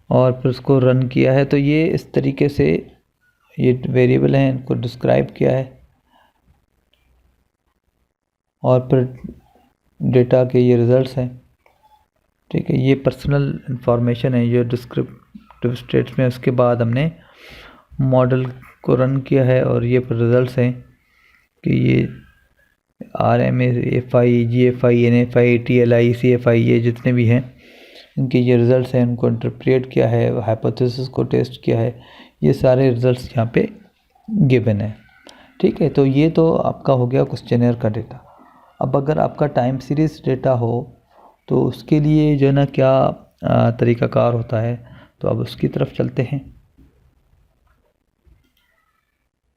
S1: और फिर उसको रन किया है। तो ये इस तरीके से ये वेरिएबल हैं, इनको डिस्क्राइब किया है, और फिर डेटा के ये रिजल्ट्स हैं। ठीक है, ये पर्सनल इंफॉर्मेशन है ये डिस्क्रिप्टिव स्टेट्स में। उसके बाद हमने मॉडल को रन किया है, और ये रिजल्ट्स हैं कि ये RMA, FI, GFI, NFI, TLI, CFI, ये जितने भी हैं इनके ये रिज़ल्ट्स हैं, इनको इंटरप्रेट किया है, हाइपोथेसिस को टेस्ट किया है। ये सारे रिज़ल्ट्स यहाँ पे गिवन है। ठीक है, तो ये तो आपका हो गया क्वेश्चनर का डेटा। अब अगर आपका टाइम सीरीज़ डेटा हो तो उसके लिए जो है ना क्या तरीक़ाकार होता है, तो अब उसकी तरफ चलते हैं।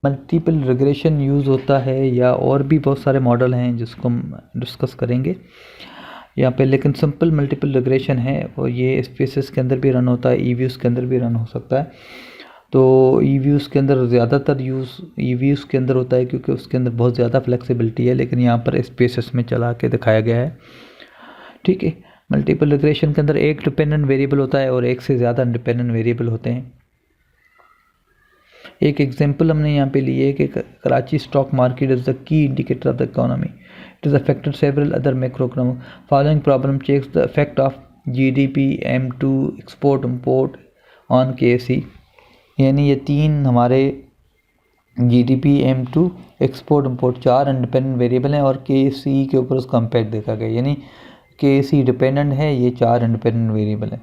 S1: मल्टीपल रिग्रेशन यूज़ होता है, या और भी बहुत सारे मॉडल हैं जिसको हम डिस्कस करेंगे यहाँ पे, लेकिन सिंपल मल्टीपल रिग्रेशन है और ये स्पेसेस के अंदर भी रन होता है, EViews के अंदर भी रन हो सकता है। तो EViews के अंदर ज़्यादातर यूज़ EViews के अंदर होता है क्योंकि उसके अंदर बहुत ज़्यादा फ्लेक्सिबिलिटी है, लेकिन यहाँ पर स्पेसेस में चला के दिखाया गया है। ठीक है, मल्टीपल रिग्रेशन के अंदर एक डिपेंडेंट वेरिएबल होता है और एक से ज़्यादा इंडिपेंडेंट वेरिएबल होते हैं। एक एग्जांपल हमने यहाँ पे लिए कि Karachi stock market is the key indicator of the economy, it is affected several other macroeconomic following problem checks the effect of GDP, M2, export import on KC। यानी ये 3 हमारे GDP, M2, export import 4 independent variable हैं, और KC के ऊपर उसका इम्पैक्ट देखा गया, यानी KC डिपेंडेंट है, ये 4 इंडिपेंडेंट वेरिएबल है।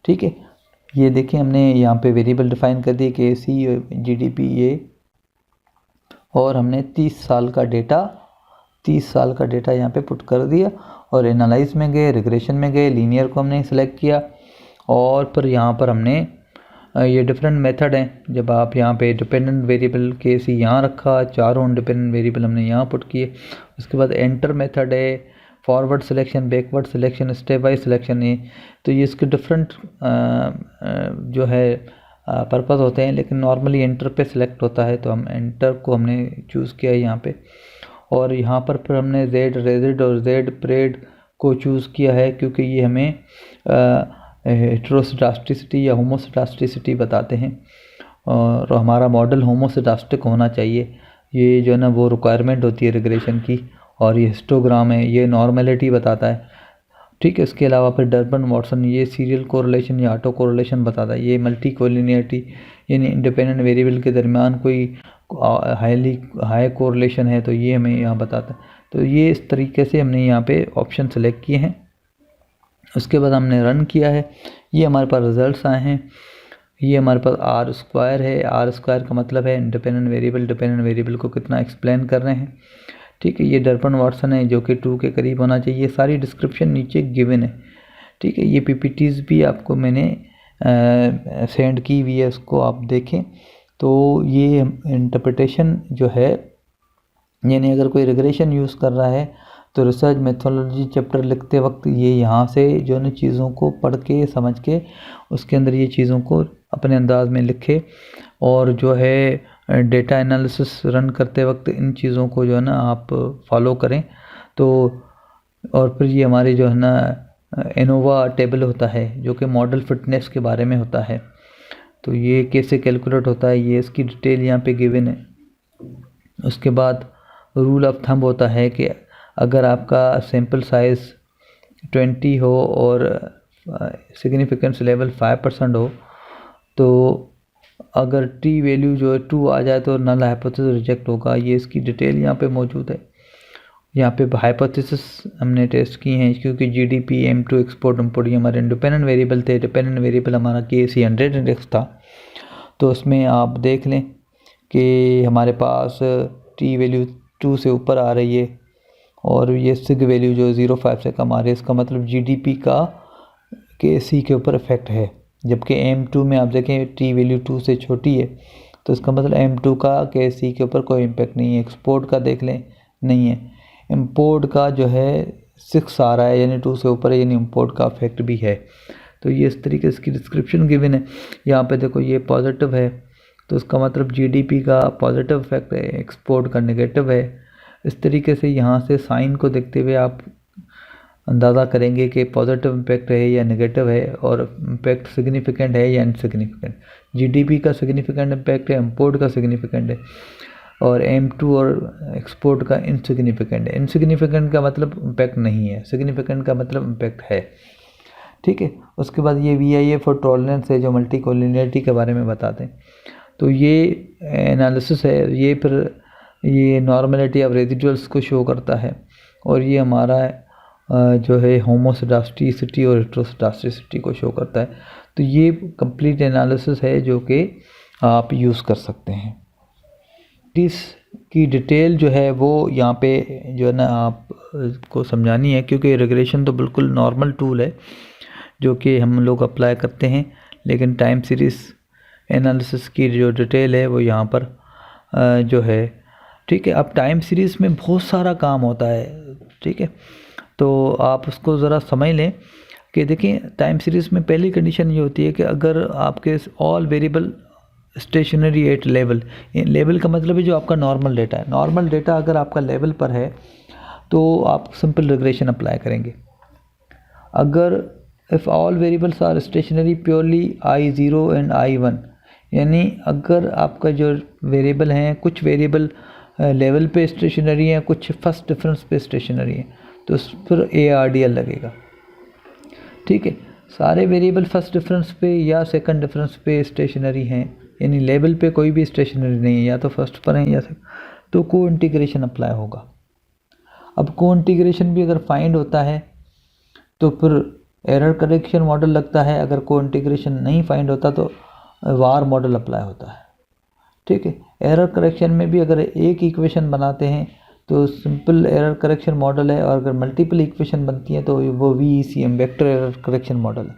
S1: ठीक है, ये देखिए हमने यहाँ पे वेरिएबल डिफाइन कर दिए KC, GDP ये, और हमने 30 साल का डेटा यहाँ पे पुट कर दिया, और एनालाइज में गए, रिग्रेशन में गए, लीनियर को हमने सेलेक्ट किया, और फिर यहाँ पर हमने ये डिफरेंट मेथड हैं। जब आप यहाँ पे डिपेंडेंट वेरिएबल KC यहाँ रखा, चारों इंडिपेंडेंट वेरिएबल हमने यहाँ पुट किए। उसके बाद एंटर मेथड है, forward selection, backward selection, step wise selection है। तो ये इसके डिफरेंट जो है पर्पस होते हैं, लेकिन नॉर्मली एंटर पे सिलेक्ट होता है, तो हम एंटर को हमने चूज़ किया है यहाँ पे। और यहाँ पर फिर हमने जेड रेजिड और जेड परेड को चूज़ किया है, क्योंकि ये हमें हेटेरोस्केडास्टिसिटी या होमोस्केडास्टिसिटी बताते हैं, और हमारा मॉडल होमोस्केडास्टिक होना चाहिए। ये जो है ना वो रिक्वायरमेंट होती है रिग्रेशन की। और ये हिस्टोग्राम है, ये नॉर्मेलिटी बताता है, ठीक है। इसके अलावा फिर डर्बन वाटसन ये सीरियल कोरिलेशन या ऑटो कोरिलेशन बताता है। ये मल्टी कोलिनियरिटी यानी इंडिपेंडेंट वेरिएबल के दरमियान कोई हाई कोरिलेशन है, तो ये हमें यहाँ बताता है। तो ये इस तरीके से हमने यहाँ पे ऑप्शन सेलेक्ट किए हैं। उसके बाद हमने रन किया है, ये हमारे पास रिजल्ट्स आए हैं। ये हमारे पास आर स्क्वायर है। आर स्क्वायर का मतलब है इंडिपेंडेंट वेरिएबल को कितना एक्सप्लेन कर रहे हैं, ठीक है। ये डर्बन वाटसन है जो कि 2 के करीब होना चाहिए। ये सारी डिस्क्रिप्शन नीचे गिवन है, ठीक है। ये पीपीटीज भी आपको मैंने सेंड की हुई है, उसको आप देखें। तो ये इंटरप्रिटेशन जो है, यानी अगर कोई रिग्रेशन यूज़ कर रहा है तो रिसर्च मेथोडोलॉजी चैप्टर लिखते वक्त ये यहाँ से जो है चीज़ों को पढ़ के समझ के उसके अंदर ये चीज़ों को अपने अंदाज में लिखे, और जो है डेटा एनालिसिस रन करते वक्त इन चीज़ों को जो है ना आप फॉलो करें। तो और फिर ये हमारी जो है ना एनोवा टेबल होता है जो कि मॉडल फिटनेस के बारे में होता है। तो ये कैसे कैलकुलेट होता है, ये इसकी डिटेल यहाँ पे गिवन है। उसके बाद रूल ऑफ थंब होता है कि अगर आपका सैम्पल साइज़ 20 हो और सिग्निफिकेंस लेवल 5% हो, तो अगर टी वैल्यू जो है 2 आ जाए तो नल हाइपोथेसिस रिजेक्ट होगा। ये इसकी डिटेल यहाँ पे मौजूद है। यहाँ पे हाइपोथेसिस हमने टेस्ट की हैं, क्योंकि जीडीपी M2 एक्सपोर्ट इम्पोर्ट ये हमारे इंडिपेंडेंट वेरिएबल थे। डिपेंडेंट वेरिएबल हमारा KC 100 इंडेक्स था। तो उसमें आप देख लें कि हमारे पास टी वैल्यू 2 से ऊपर आ रही है, और ये सिग वैल्यू जो 0.5 से कम आ रही है। इसका मतलब जीडीपी का KC के ऊपर इफेक्ट है। जबकि M2 में आप देखें टी वैल्यू 2 से छोटी है, तो इसका मतलब M2 का KC के ऊपर कोई इम्पेक्ट नहीं है। एक्सपोर्ट का देख लें, नहीं है। इंपोर्ट का जो है 6 आ रहा है, यानी 2 से ऊपर है, यानी इंपोर्ट का इफेक्ट भी है। तो ये इस तरीके से इसकी डिस्क्रिप्शन गिवन है। यहाँ पे देखो ये पॉजिटिव है, तो इसका मतलब जीडीपी का पॉजिटिव इफेक्ट है, एक्सपोर्ट का नेगेटिव है। इस तरीके से यहाँ से साइन को देखते हुए आप अंदाज़ा करेंगे कि पॉजिटिव इम्पैक्ट है या नेगेटिव है, और इम्पैक्ट सिग्निफिकेंट है या इनसिग्निफिकेंट। जीडीपी का सिग्निफिकेंट इम्पैक्ट है, इंपोर्ट का सिग्निफिकेंट है, और M2 और एक्सपोर्ट का इनसिग्निफिकेंट है। इनसिग्निफिकेंट का मतलब इम्पैक्ट नहीं है, सिग्निफिकेंट का मतलब इम्पैक्ट है, ठीक है। उसके बाद ये VIF फॉर टॉलरेंस है जो मल्टी कोलिनियरिटी के बारे में बताते हैं। तो ये एनालिसिस है, ये फिर ये नॉर्मलिटी ऑफ रेजिडुअल्स को शो करता है, और ये हमारा जो है होमोस्केडास्टिसिटी और हेटेरोस्केडास्टिसिटी को शो करता है। तो ये कंप्लीट एनालिसिस है जो कि आप यूज़ कर सकते हैं। की डिटेल जो है वो यहाँ पे जो है ना आप को समझानी है, क्योंकि रिग्रेशन तो बिल्कुल नॉर्मल टूल है जो कि हम लोग अप्लाई करते हैं, लेकिन टाइम सीरीज़ एनालिसिस की जो डिटेल है वो यहाँ पर जो है, ठीक है। अब टाइम सीरीज़ में बहुत सारा काम होता है, ठीक है। तो आप उसको ज़रा समझ लें कि देखिए टाइम सीरीज़ में पहली कंडीशन ये होती है कि अगर आपके all variable stationary at level, level का मतलब है जो आपका नॉर्मल डेटा है। नॉर्मल डेटा अगर आपका लेवल पर है तो आप सिंपल रिग्रेशन अप्लाई करेंगे। अगर if all variables are stationary purely I0 and I1, यानी अगर आपका जो वेरिएबल हैं, कुछ वेरिएबल लेवल पे स्टेशनरी हैं, कुछ फर्स्ट डिफरेंस पे स्टेशनरी हैं, तो उस पर ARDL लगेगा, ठीक है। सारे वेरिएबल फर्स्ट डिफरेंस पे या सेकंड डिफरेंस पे स्टेशनरी हैं, यानी लेवल पे कोई भी स्टेशनरी नहीं है, या तो फर्स्ट पर है या तो को इंटीग्रेशन अप्लाई होगा। अब को इंटीग्रेशन भी अगर फाइंड होता है तो फिर एरर करेक्शन मॉडल लगता है। अगर को इंटीग्रेशन नहीं फाइंड होता तो वार मॉडल अप्लाई होता है, ठीक है। एरर करेक्शन में भी अगर एक इक्वेशन बनाते हैं तो सिंपल एरर करेक्शन मॉडल है, और अगर मल्टीपल इक्वेशन बनती हैं तो वो VECM vector error correction model है,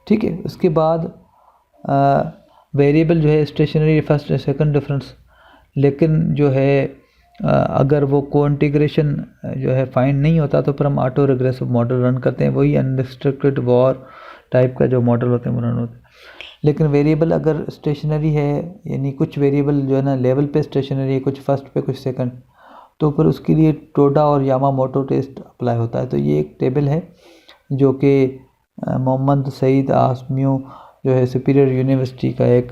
S1: ठीक है। उसके बाद वेरिएबल जो है स्टेशनरी फर्स्ट सेकंड डिफरेंस, लेकिन जो है अगर वो को इंटीग्रेशन जो है फाइंड नहीं होता तो फिर हम ऑटो रिग्रेसिव मॉडल रन करते हैं। वही अनरिस्ट्रिक्टेड वॉर टाइप का जो मॉडल होते हैं वो रन होते हैं। लेकिन वेरिएबल अगर स्टेशनरी है, यानी कुछ वेरिएबल जो है ना लेवल पे स्टेशनरी है, कुछ फर्स्ट पे कुछ सेकंड, तो फिर उसके लिए टोडा और यामामोटो टेस्ट अप्लाई होता है। तो ये एक टेबल है जो कि मोहम्मद सईद आसमियो जो है सुपीरियर यूनिवर्सिटी का एक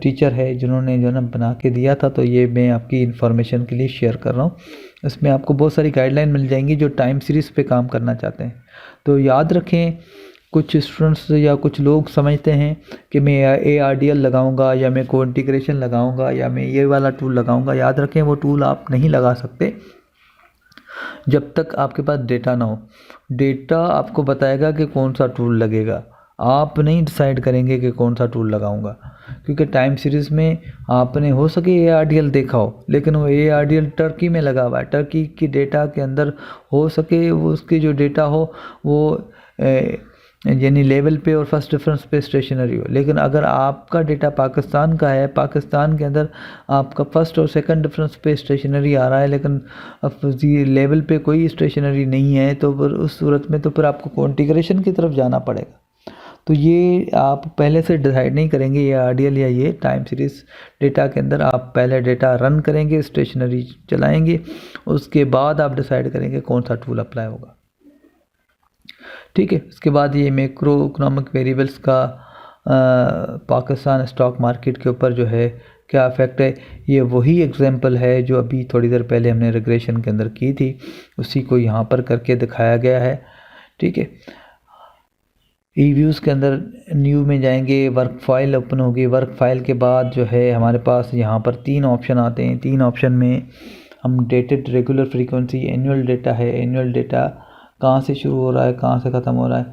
S1: टीचर है जिन्होंने जो है ना बना के दिया था। तो ये मैं आपकी इन्फॉर्मेशन के लिए शेयर कर रहा हूँ। इसमें आपको बहुत सारी गाइडलाइन मिल जाएंगी जो टाइम सीरीज़ पे काम करना चाहते हैं। तो याद रखें, कुछ स्टूडेंट्स या कुछ लोग समझते हैं कि मैं ARDL लगाऊंगा या मैं को इंटीग्रेशन लगाऊंगा या मैं ये वाला टूल लगाऊंगा। याद रखें, वो टूल आप नहीं लगा सकते जब तक आपके पास डेटा ना हो। डेटा आपको बताएगा कि कौन सा टूल लगेगा, आप नहीं डिसाइड करेंगे कि कौन सा टूल लगाऊंगा। क्योंकि टाइम सीरीज़ में आपने हो सके ARDL देखा हो, लेकिन वो ARDL टर्की में लगा हुआ है। टर्की की डेटा के अंदर हो सके वो उसकी जो डेटा हो वो यानी लेवल पे और फर्स्ट डिफरेंस पे स्टेशनरी हो। लेकिन अगर आपका डेटा पाकिस्तान का है, पाकिस्तान के अंदर आपका फर्स्ट और सेकंड डिफरेंस पे स्टेशनरी आ रहा है, लेकिन लेवल पे कोई स्टेशनरी नहीं है, तो फिर उस सूरत में तो फिर आपको कॉन्फ़िगरेशन की तरफ जाना पड़ेगा। तो ये आप पहले से डिसाइड नहीं करेंगे ये ARDL या ये टाइम सीरीज़ डेटा के अंदर। आप पहले डेटा रन करेंगे, स्टेशनरी चलाएंगे, उसके बाद आप डिसाइड करेंगे कौन सा टूल अप्लाई होगा। ठीक है। इसके बाद ये मैक्रो इकोनॉमिक वेरिएबल्स का पाकिस्तान स्टॉक मार्केट के ऊपर जो है क्या इफेक्ट है, ये वही एग्जांपल है जो अभी थोड़ी देर पहले हमने रिग्रेशन के अंदर की थी, उसी को यहाँ पर करके दिखाया गया है। ठीक है। ई-व्यूज़ के अंदर न्यू में जाएंगे, वर्क फाइल ओपन होगी। वर्क फाइल के बाद जो है हमारे पास यहाँ पर 3 ऑप्शन आते हैं। 3 ऑप्शन में हम dated, regular frequency, annual data है। एनुअल डेटा कहाँ से शुरू हो रहा है, कहाँ से ख़त्म हो रहा है,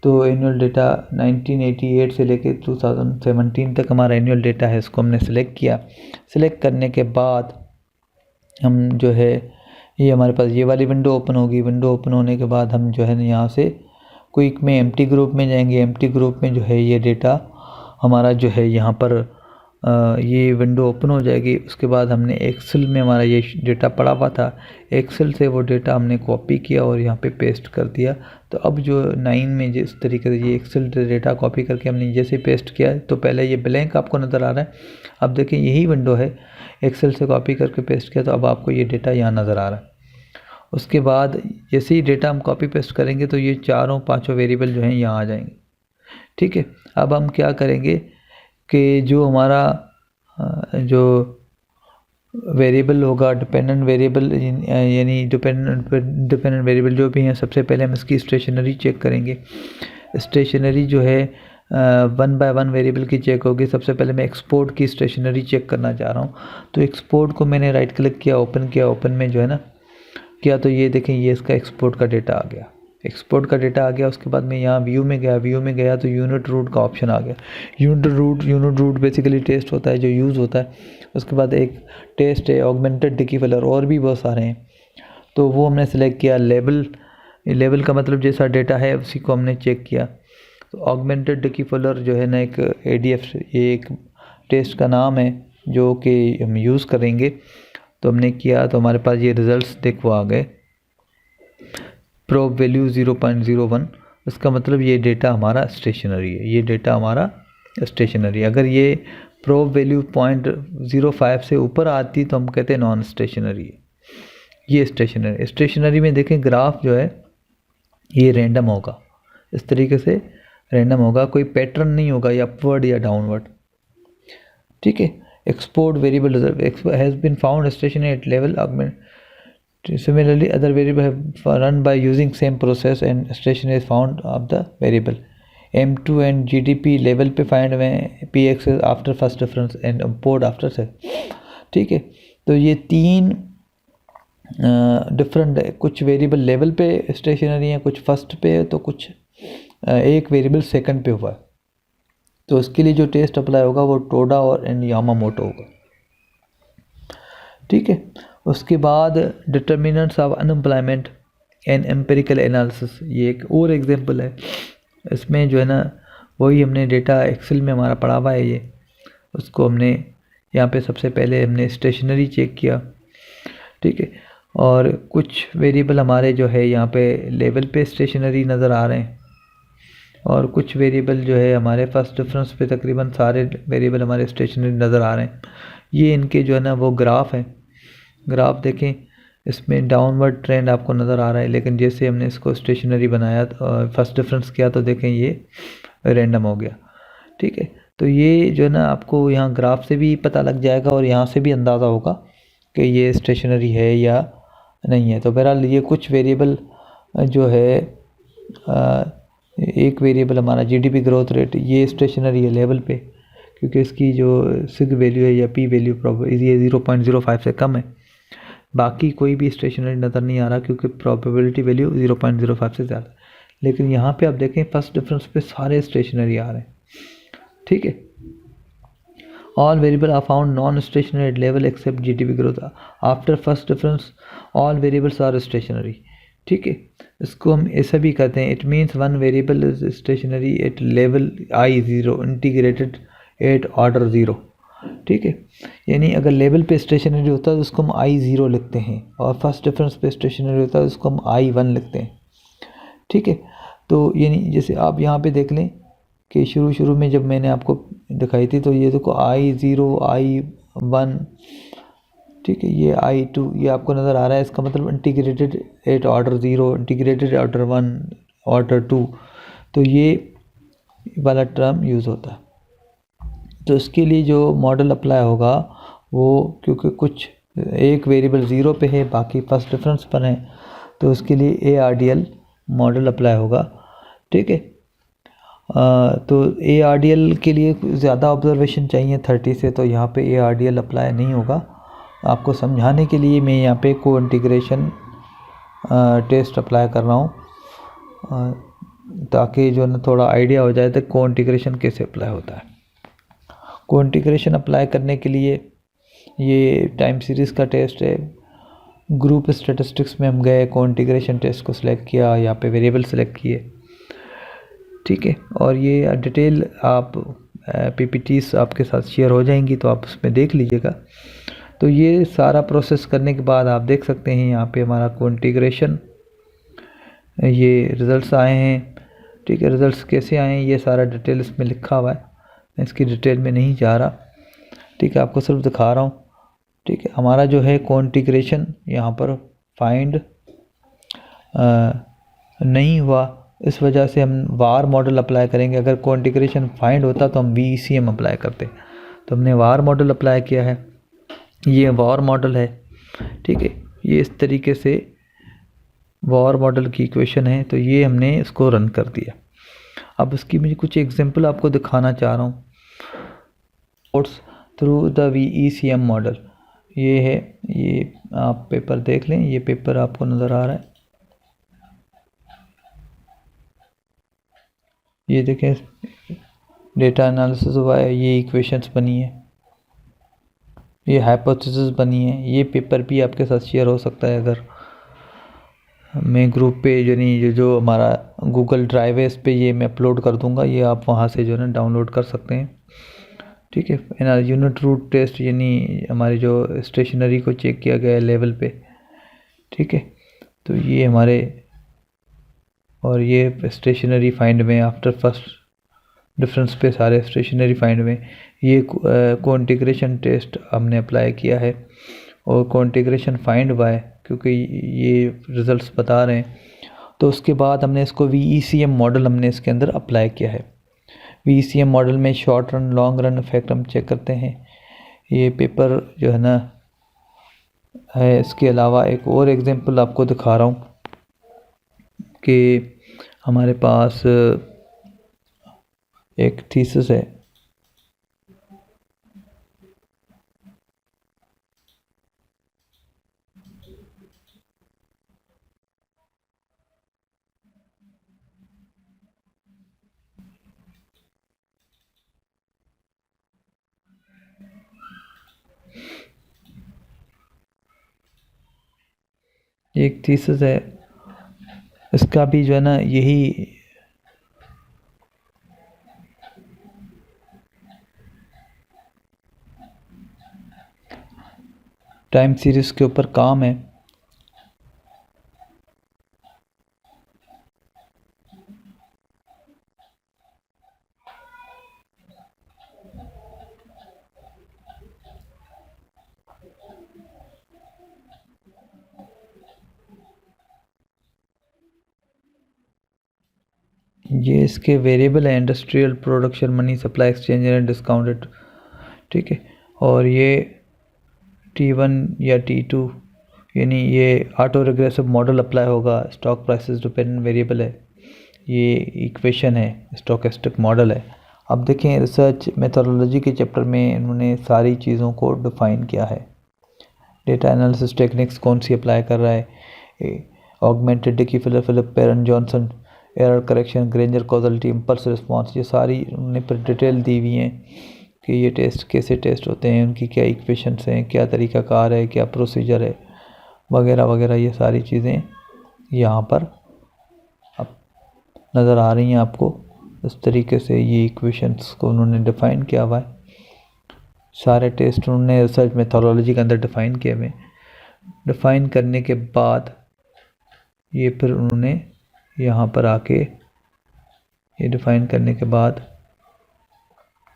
S1: तो एनुअल डेटा 1988 से लेके 2017 तक हमारा एनुअल डेटा है। इसको हमने सेलेक्ट किया। सेलेक्ट करने के बाद हम जो है ये हमारे पास ये वाली विंडो ओपन होगी। विंडो ओपन होने के बाद हम जो है ना यहाँ से क्विक में एम्प्टी ग्रुप में जाएंगे। एम्प्टी ग्रुप में जो है ये डेटा हमारा जो है यहाँ पर ये विंडो ओपन हो जाएगी। उसके बाद हमने एक्सेल में हमारा ये डेटा पड़ा हुआ था, एक्सेल से वो डेटा हमने कॉपी किया और यहाँ पे पेस्ट कर दिया। तो अब जो 9 में जिस तरीके से ये एक्सेल डेटा कॉपी करके हमने जैसे पेस्ट किया, तो पहले ये ब्लैंक आपको नज़र आ रहा है। अब देखें यही विंडो है, एक्सेल से कॉपी करके पेस्ट किया, तो अब आपको ये डेटा यहाँ नज़र आ रहा है। उसके बाद जैसे ही डेटा हम कॉपी पेस्ट करेंगे तो ये 4-5 वेरिएबल जो हैं यहाँ आ जाएंगे। ठीक है। अब हम क्या करेंगे कि जो हमारा जो वेरिएबल होगा, डिपेंडेंट वेरिएबल यानी डिपेंडेंट वेरिएबल जो भी हैं, सबसे पहले हम इसकी स्टेशनरी चेक करेंगे। स्टेशनरी जो है 1 बाय 1 वेरिएबल की चेक होगी। सबसे पहले मैं एक्सपोर्ट की स्टेशनरी चेक करना चाह रहा हूँ। तो एक्सपोर्ट को मैंने राइट क्लिक किया, ओपन किया। ओपन में जो है ना किया, तो ये देखें ये इसका एक्सपोर्ट का डेटा आ गया। एक्सपोर्ट का डेटा आ गया। उसके बाद मैं यहाँ व्यू में गया तो यूनिट रूट का ऑप्शन आ गया। यूनिट रूट बेसिकली टेस्ट होता है जो यूज़ होता है। उसके बाद एक टेस्ट है, ऑगमेंटेड डिकीफलर, और भी बहुत सारे हैं। तो वो हमने सेलेक्ट किया। लेवल का मतलब जैसा डेटा है उसी को हमने चेक किया। तो ऑगमेंटेड डिकीफलर जो है ना एक ADF, ये एक टेस्ट का नाम है जो कि हम यूज़ करेंगे। तो हमने किया तो हमारे पास ये रिज़ल्ट्स देखो आ गए। प्रोब वैल्यू 0.01, इसका मतलब ये डेटा हमारा स्टेशनरी है। ये डेटा हमारा स्टेशनरी। अगर ये प्रोब वैल्यू 0.05 से ऊपर आती तो हम कहते हैं नॉन स्टेशनरी है। ये स्टेशनरी में देखें ग्राफ जो है ये रैंडम होगा, इस तरीके से रैंडम होगा, कोई पैटर्न नहीं होगा या अपवर्ड या डाउनवर्ड। ठीक है। Export variable result has been found stationary at level augment. Similarly, other variables have run by using same process and station is found of the variable. M2 and GDP level पे फाइंड में PX after first difference and import after से। ठीक है। तो ये 3 डिफरेंट कुछ वेरिएबल लेवल पे स्टेशनरी हैं, कुछ फर्स्ट पे है, तो कुछ एक वेरिएबल सेकंड पे हुआ है। तो उसके लिए जो टेस्ट अप्लाई होगा वो टोडा और एंड यामामोटो होगा। ठीक है। उसके बाद determinants of unemployment and empirical analysis, ये एक और एग्जांपल है। इसमें जो है ना वही हमने डेटा एक्सेल में हमारा पड़ा हुआ है, ये उसको हमने यहाँ पे सबसे पहले हमने स्टेशनरी चेक किया। ठीक है। और कुछ वेरिएबल हमारे जो है यहाँ पे लेवल पे स्टेशनरी नज़र आ रहे हैं। और कुछ वेरिएबल जो है हमारे फर्स्ट डिफरेंस पे तकरीबन सारे वेरिएबल हमारे स्टेशनरी नज़र आ रहे हैं। ये इनके जो है ना वो ग्राफ है। ग्राफ देखें, इसमें डाउनवर्ड ट्रेंड आपको नज़र आ रहा है, लेकिन जैसे हमने इसको स्टेशनरी बनाया फर्स्ट डिफरेंस किया तो देखें ये रैंडम हो गया। ठीक है, तो ये जो है ना आपको यहाँ ग्राफ से भी पता लग जाएगा और यहाँ से भी अंदाज़ा होगा कि ये स्टेशनरी है या नहीं है। तो बहरहाल ये कुछ वेरिएबल जो है एक वेरिएबल हमारा जीडीपी ग्रोथ रेट, ये स्टेशनरी है लेवल पे, क्योंकि इसकी जो सिग वैल्यू है या पी वैल्यू ये 0.05 से कम है। बाकी कोई भी स्टेशनरी नज़र नहीं आ रहा क्योंकि प्रोबेबिलिटी वैल्यू 0.05 से ज़्यादा। लेकिन यहाँ पे आप देखें फर्स्ट डिफरेंस पे सारे स्टेशनरी आ रहे हैं। ठीक है, all variable are found non stationary at level except GDP growth after first difference, all variables are stationary. ठीक है, इसको हम ऐसा भी कहते हैं, it means one variable is stationary at level I0 integrated at order 0। ठीक है, यानी अगर लेवल पे स्टेशनरी होता है तो उसको हम I0 लिखते हैं, और फर्स्ट डिफरेंस पे स्टेशनरी होता है उसको हम I1 लिखते हैं। ठीक है, तो यानी जैसे आप यहाँ पे देख लें कि शुरू में जब मैंने आपको दिखाई थी तो ये देखो I0 I1, ठीक है, ये I2 ये आपको नज़र आ रहा है। इसका मतलब integrated at order 0, integrated order 1, order 2, तो ये वाला टर्म यूज़ होता है। तो इसके लिए जो मॉडल अप्लाई होगा वो, क्योंकि कुछ एक वेरिएबल 0 पे है बाकी फर्स्ट डिफरेंस पर है, तो उसके लिए ARDL मॉडल अप्लाई होगा। ठीक है, तो ARDL के लिए ज़्यादा ऑब्जर्वेशन चाहिए 30 से, तो यहाँ पे ARDL अप्लाई नहीं होगा। आपको समझाने के लिए मैं यहाँ पे को इंटीग्रेशन टेस्ट अप्लाई कर रहा हूँ, ताकि जो ना थोड़ा आइडिया हो जाए तो को इंटीग्रेशन कैसे अप्लाई होता है। को इंटीग्रेशन अप्लाई करने के लिए ये टाइम सीरीज़ का टेस्ट है। ग्रुप स्टैटिस्टिक्स में हम गए, को इंटीग्रेशन टेस्ट को सिलेक्ट किया, यहाँ पे वेरिएबल सेलेक्ट किए। ठीक है, और ये डिटेल आप PPTs आपके साथ शेयर हो जाएंगी तो आप उसमें देख लीजिएगा। तो ये सारा प्रोसेस करने के बाद आप देख सकते हैं यहाँ पे हमारा को इंटीग्रेशन ये रिज़ल्ट्स आए हैं। ठीक है, रिज़ल्ट्स कैसे आए हैं ये सारा डिटेल इसमें लिखा हुआ है, मैं इसकी डिटेल में नहीं जा रहा। ठीक है, आपको सिर्फ दिखा रहा हूँ। ठीक है, हमारा जो है को इंटीग्रेशन यहाँ पर फाइंड नहीं हुआ, इस वजह से हम वार मॉडल अप्लाई करेंगे। अगर को इंटीग्रेशन फाइंड होता तो हम VECM अप्लाई करते, तो हमने वार मॉडल अप्लाई किया है, ये वार मॉडल है। ठीक है, ये इस तरीके से वार मॉडल की इक्वेशन है, तो ये हमने इसको रन कर दिया। अब इसकी मैं कुछ एग्जांपल आपको दिखाना चाह रहा हूँ। थ्रू द VECM मॉडल, ये है, ये आप पेपर देख लें, ये पेपर आपको नज़र आ रहा है, ये देखें डेटा एनालिसिस हुआ है, ये इक्वेशंस बनी है, ये हाइपोथेसिस बनी है। ये पेपर भी आपके साथ शेयर हो सकता है, अगर मैं ग्रुप पे जो हमारा गूगल ड्राइव है इस पे ये मैं अपलोड कर दूंगा, ये आप वहाँ से जो है ना डाउनलोड कर सकते हैं। ठीक है, यूनिट रूट टेस्ट यानी हमारी जो स्टेशनरी को चेक किया गया है लेवल पे। ठीक है, तो ये हमारे, और ये स्टेशनरी फाइंड में आफ्टर फर्स्ट डिफरेंस पे सारे स्टेशनरी फाइंड में ये को इंटीग्रेशन टेस्ट हमने अप्लाई किया है, और को इंटीग्रेशन फाइंड हुआ है क्योंकि ये रिज़ल्ट्स बता रहे हैं। तो उसके बाद हमने इसको VECM मॉडल हमने इसके अंदर अप्लाई किया है। VECM मॉडल में short run long run effect हम चेक करते हैं। ये पेपर जो है ना है, इसके अलावा एक और एग्जांपल आपको दिखा रहा हूँ कि हमारे पास एक थीसिस है, एक थीसिस है, इसका भी जो है ना यही टाइम सीरीज़ के ऊपर काम है। ये इसके वेरिएबल है, industrial production money supply exchange and discounted, ठीक है। और ये T1 या T2 यानी ये ऑटो रिग्रेसिव मॉडल अप्लाई होगा, स्टॉक प्राइसेस डिपेंडेंट वेरिएबल है, ये इक्वेशन है, स्टोकेस्टिक मॉडल है। अब देखें रिसर्च मेथोडोलॉजी के चैप्टर में इन्होंने सारी चीज़ों को डिफ़ाइन किया है। डेटा एनालिसिस टेक्निक्स कौन सी अप्लाई कर रहा है, augmented Dickey Phillips Perron Johnson, error correction, Granger causality, impulse response, ये सारी उन्होंने पर डिटेल दी हुई हैं कि ये टेस्ट कैसे टेस्ट होते हैं, उनकी क्या इक्वेशंस हैं, क्या तरीक़ाकार है, क्या प्रोसीजर है, वगैरह वगैरह। ये सारी चीज़ें यहाँ पर अब नज़र आ रही हैं आपको। इस तरीके से ये इक्वेशंस को उन्होंने डिफ़ाइन किया हुआ है। सारे टेस्ट उन्होंने रिसर्च मेथोडोलॉजी के अंदर डिफ़ाइन किए हुए। डिफ़ाइन करने के बाद ये फिर उन्होंने यहाँ पर आके ये डिफ़ाइन करने के बाद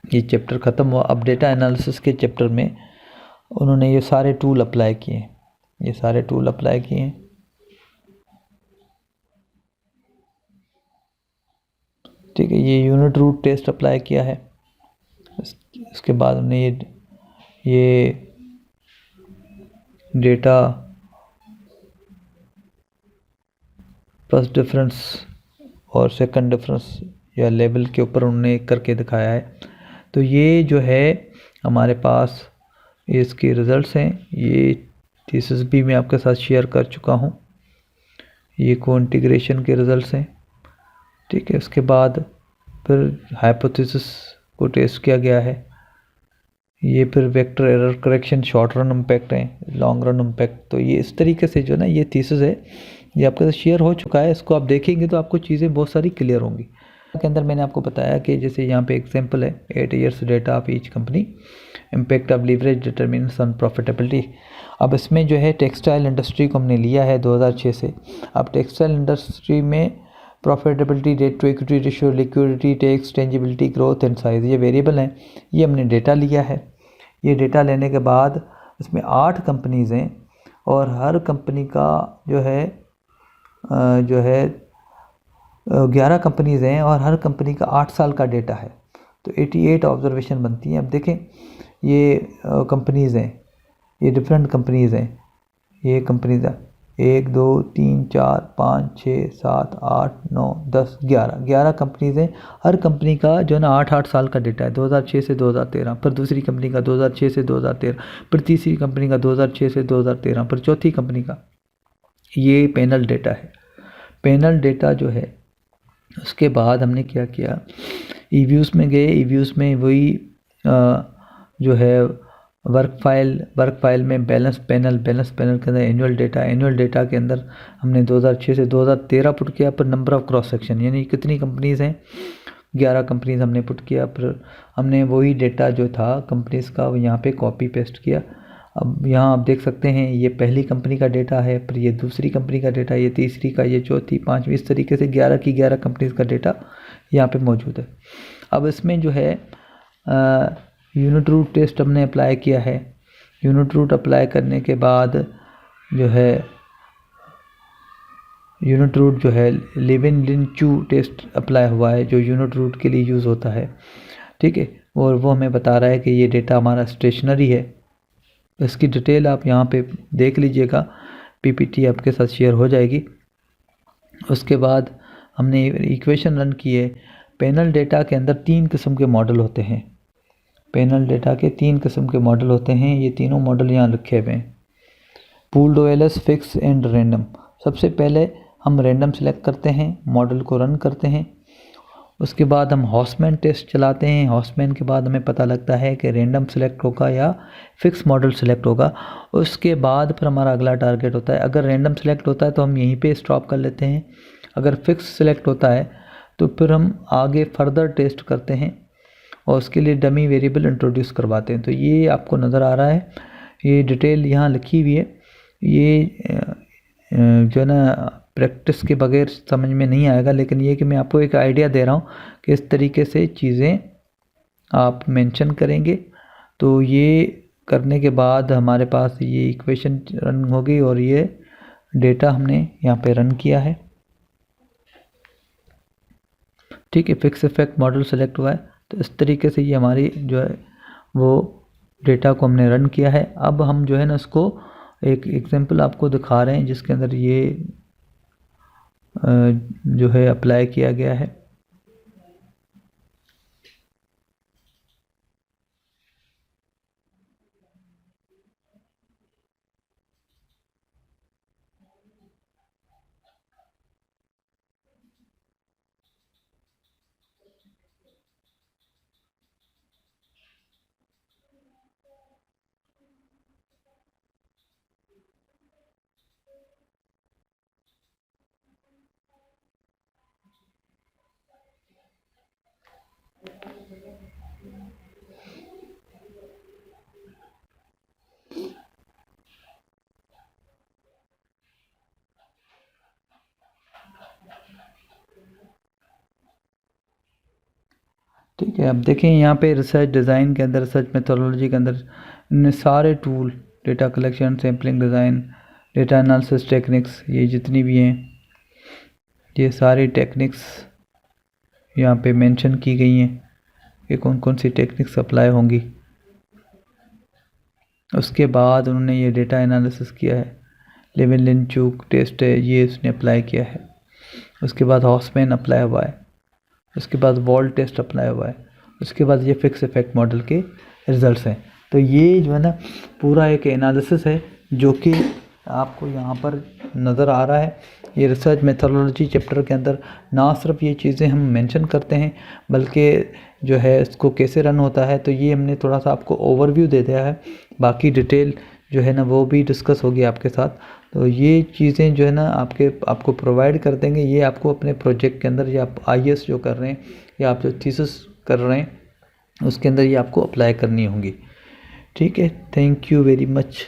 S1: ये चैप्टर ख़त्म हुआ। अब डेटा एनालिसिस के चैप्टर में उन्होंने ये सारे टूल अप्लाई किए, ये सारे टूल अप्लाई किए हैं, ठीक है। ये यूनिट रूट टेस्ट अप्लाई किया है। इसके बाद उन्होंने ये डेटा फर्स्ट डिफरेंस और सेकंड डिफरेंस या लेवल के ऊपर उन्होंने करके दिखाया है। तो ये जो है हमारे पास इसके रिज़ल्ट्स हैं। ये थीसिस भी मैं आपके साथ शेयर कर चुका हूँ। ये कोइंटीग्रेशन के रिज़ल्ट्स हैं, ठीक है। उसके बाद फिर हाइपोथेसिस को टेस्ट किया गया है। ये फिर vector error correction, short run impact है, लॉन्ग रन इम्पैक्ट। तो ये इस तरीके से जो ना ये थीसिस है ये आपके साथ शेयर हो चुका है। इसको आप देखेंगे तो आपको चीज़ें बहुत सारी क्लियर होंगी। के अंदर मैंने आपको बताया कि जैसे यहाँ पे एग्जांपल है 8 years data of each company, impact of leverage determinants on profitability. अब इसमें जो है टेक्सटाइल इंडस्ट्री को हमने लिया है 2006 से। अब टेक्सटाइल इंडस्ट्री में profitability, debt to equity ratio, liquidity, tax, tangibility, growth and size, ये वेरिएबल हैं। ये हमने डेटा लिया है। ये डेटा लेने के बाद इसमें 8 कंपनीज़ हैं और हर कंपनी का जो है 11 कंपनीज़ हैं और हर कंपनी का 8 साल का डेटा है। तो 88 ऑब्जर्वेशन बनती हैं। अब देखें ये कंपनीज़ हैं, ये डिफरेंट कंपनीज़ हैं। ये कंपनीज़ 1 2 3 4 5 6 7 8 9 10 11 कंपनीज़ हैं। हर कंपनी का जो है ना 8 साल का डेटा है, 2006 से 2013, फिर दूसरी कंपनी का 2006 से 2013, फिर तीसरी कंपनी का 2006 से 2013, फिर चौथी कंपनी का। ये पैनल डेटा है। पैनल डेटा जो है उसके बाद हमने क्या किया, ईव्यूज़ में गए। ईव्यूज़ में वही जो है वर्क फाइल में बैलेंस पैनल के अंदर एनुअल डेटा के अंदर हमने 2006 से 2013 पुट किया। पर नंबर ऑफ़ क्रॉस सेक्शन यानी कितनी कंपनीज़ हैं, 11 कंपनीज़ हमने पुट किया। फिर हमने वही डेटा जो था कंपनीज़ का वो यहाँ पे कॉपी पेस्ट किया। अब यहाँ आप देख सकते हैं ये पहली कंपनी का डेटा है, फिर ये दूसरी कंपनी का डेटा, ये तीसरी का, ये चौथी, पाँचवीं, इस तरीके से 11 की 11 कंपनीज़ का डेटा यहाँ पे मौजूद है। अब इसमें जो है यूनिट रूट टेस्ट हमने अप्लाई किया है। यूनिट रूट अप्लाई करने के बाद जो है यूनिट रूट जो है लेवेन-लिन-चू टेस्ट अप्लाई हुआ है जो यूनिट रूट के लिए यूज़ होता है, ठीक है। और वो हमें बता रहा है कि ये डेटा हमारा स्टेशनरी है। इसकी डिटेल आप यहाँ पे देख लीजिएगा, पीपीटी आपके साथ शेयर हो जाएगी। उसके बाद हमने इक्वेशन रन की है। पैनल डेटा के अंदर 3 किस्म के मॉडल होते हैं। पैनल डेटा के 3 किस्म के मॉडल होते हैं। ये तीनों मॉडल यहाँ लिखे हुए हैं, pooled OLS, fix and random. सबसे पहले हम रैंडम सेलेक्ट करते हैं, मॉडल को रन करते हैं। उसके बाद हम हॉसमैन टेस्ट चलाते हैं। हॉसमैन के बाद हमें पता लगता है कि रैंडम सेलेक्ट होगा या फिक्स मॉडल सेलेक्ट होगा। उसके बाद फिर हमारा अगला टारगेट होता है, अगर रैंडम सेलेक्ट होता है तो हम यहीं पे स्टॉप कर लेते हैं, अगर फिक्स सेलेक्ट होता है तो फिर हम आगे फर्दर टेस्ट करते हैं और उसके लिए डमी वेरिएबल इंट्रोड्यूस करवाते हैं। तो ये आपको नज़र आ रहा है, ये डिटेल यहाँ लिखी हुई है। ये जो है ना प्रैक्टिस के बगैर समझ में नहीं आएगा, लेकिन ये कि मैं आपको एक आइडिया दे रहा हूँ कि इस तरीके से चीज़ें आप मेंशन करेंगे तो ये करने के बाद हमारे पास ये इक्वेशन रन होगी और ये डेटा हमने यहाँ पे रन किया है। ठीक है, फिक्स इफेक्ट मॉडल सेलेक्ट हुआ है। तो इस तरीके से ये हमारी जो है वो डेटा को हमने रन किया है। अब हम जो है ना इसको एक एग्जांपल आपको दिखा रहे हैं जिसके अंदर ये जो है अप्लाई किया गया है। ठीक है, अब देखें यहाँ पे रिसर्च डिज़ाइन के अंदर, रिसर्च मेथोडोलॉजी के अंदर इनने सारे tool, data collection, sampling, design, data analysis techniques, ये जितनी भी हैं ये सारी टेक्निक्स यहाँ पे मेंशन की गई हैं कि कौन कौन सी टेक्निक्स अप्लाई होंगी। उसके बाद उन्होंने ये डेटा एनालिसिस किया है, लेवेन-लिंचुक टेस्ट है ये उसने अप्लाई किया है। उसके बाद हॉफमैन अप्लाई हुआ है। उसके बाद वॉल टेस्ट अप्लाई हुआ है। उसके बाद ये फिक्स इफेक्ट मॉडल के रिजल्ट्स हैं। तो ये जो है ना पूरा एक एनालिसिस है जो कि आपको यहाँ पर नज़र आ रहा है। ये रिसर्च मेथोडोलॉजी चैप्टर के अंदर ना सिर्फ ये चीज़ें हम मेंशन करते हैं बल्कि जो है इसको कैसे रन होता है तो ये हमने थोड़ा सा आपको ओवरव्यू दे दिया है। बाकी डिटेल जो है ना वो भी डिस्कस होगी आपके साथ। तो ये चीज़ें जो है ना आपको प्रोवाइड कर देंगे। ये आपको अपने प्रोजेक्ट के अंदर या आप IAS जो कर रहे हैं या आप जो थीसिस कर रहे हैं उसके अंदर ये आपको अप्लाई करनी होंगी। ठीक है, थैंक यू वेरी मच।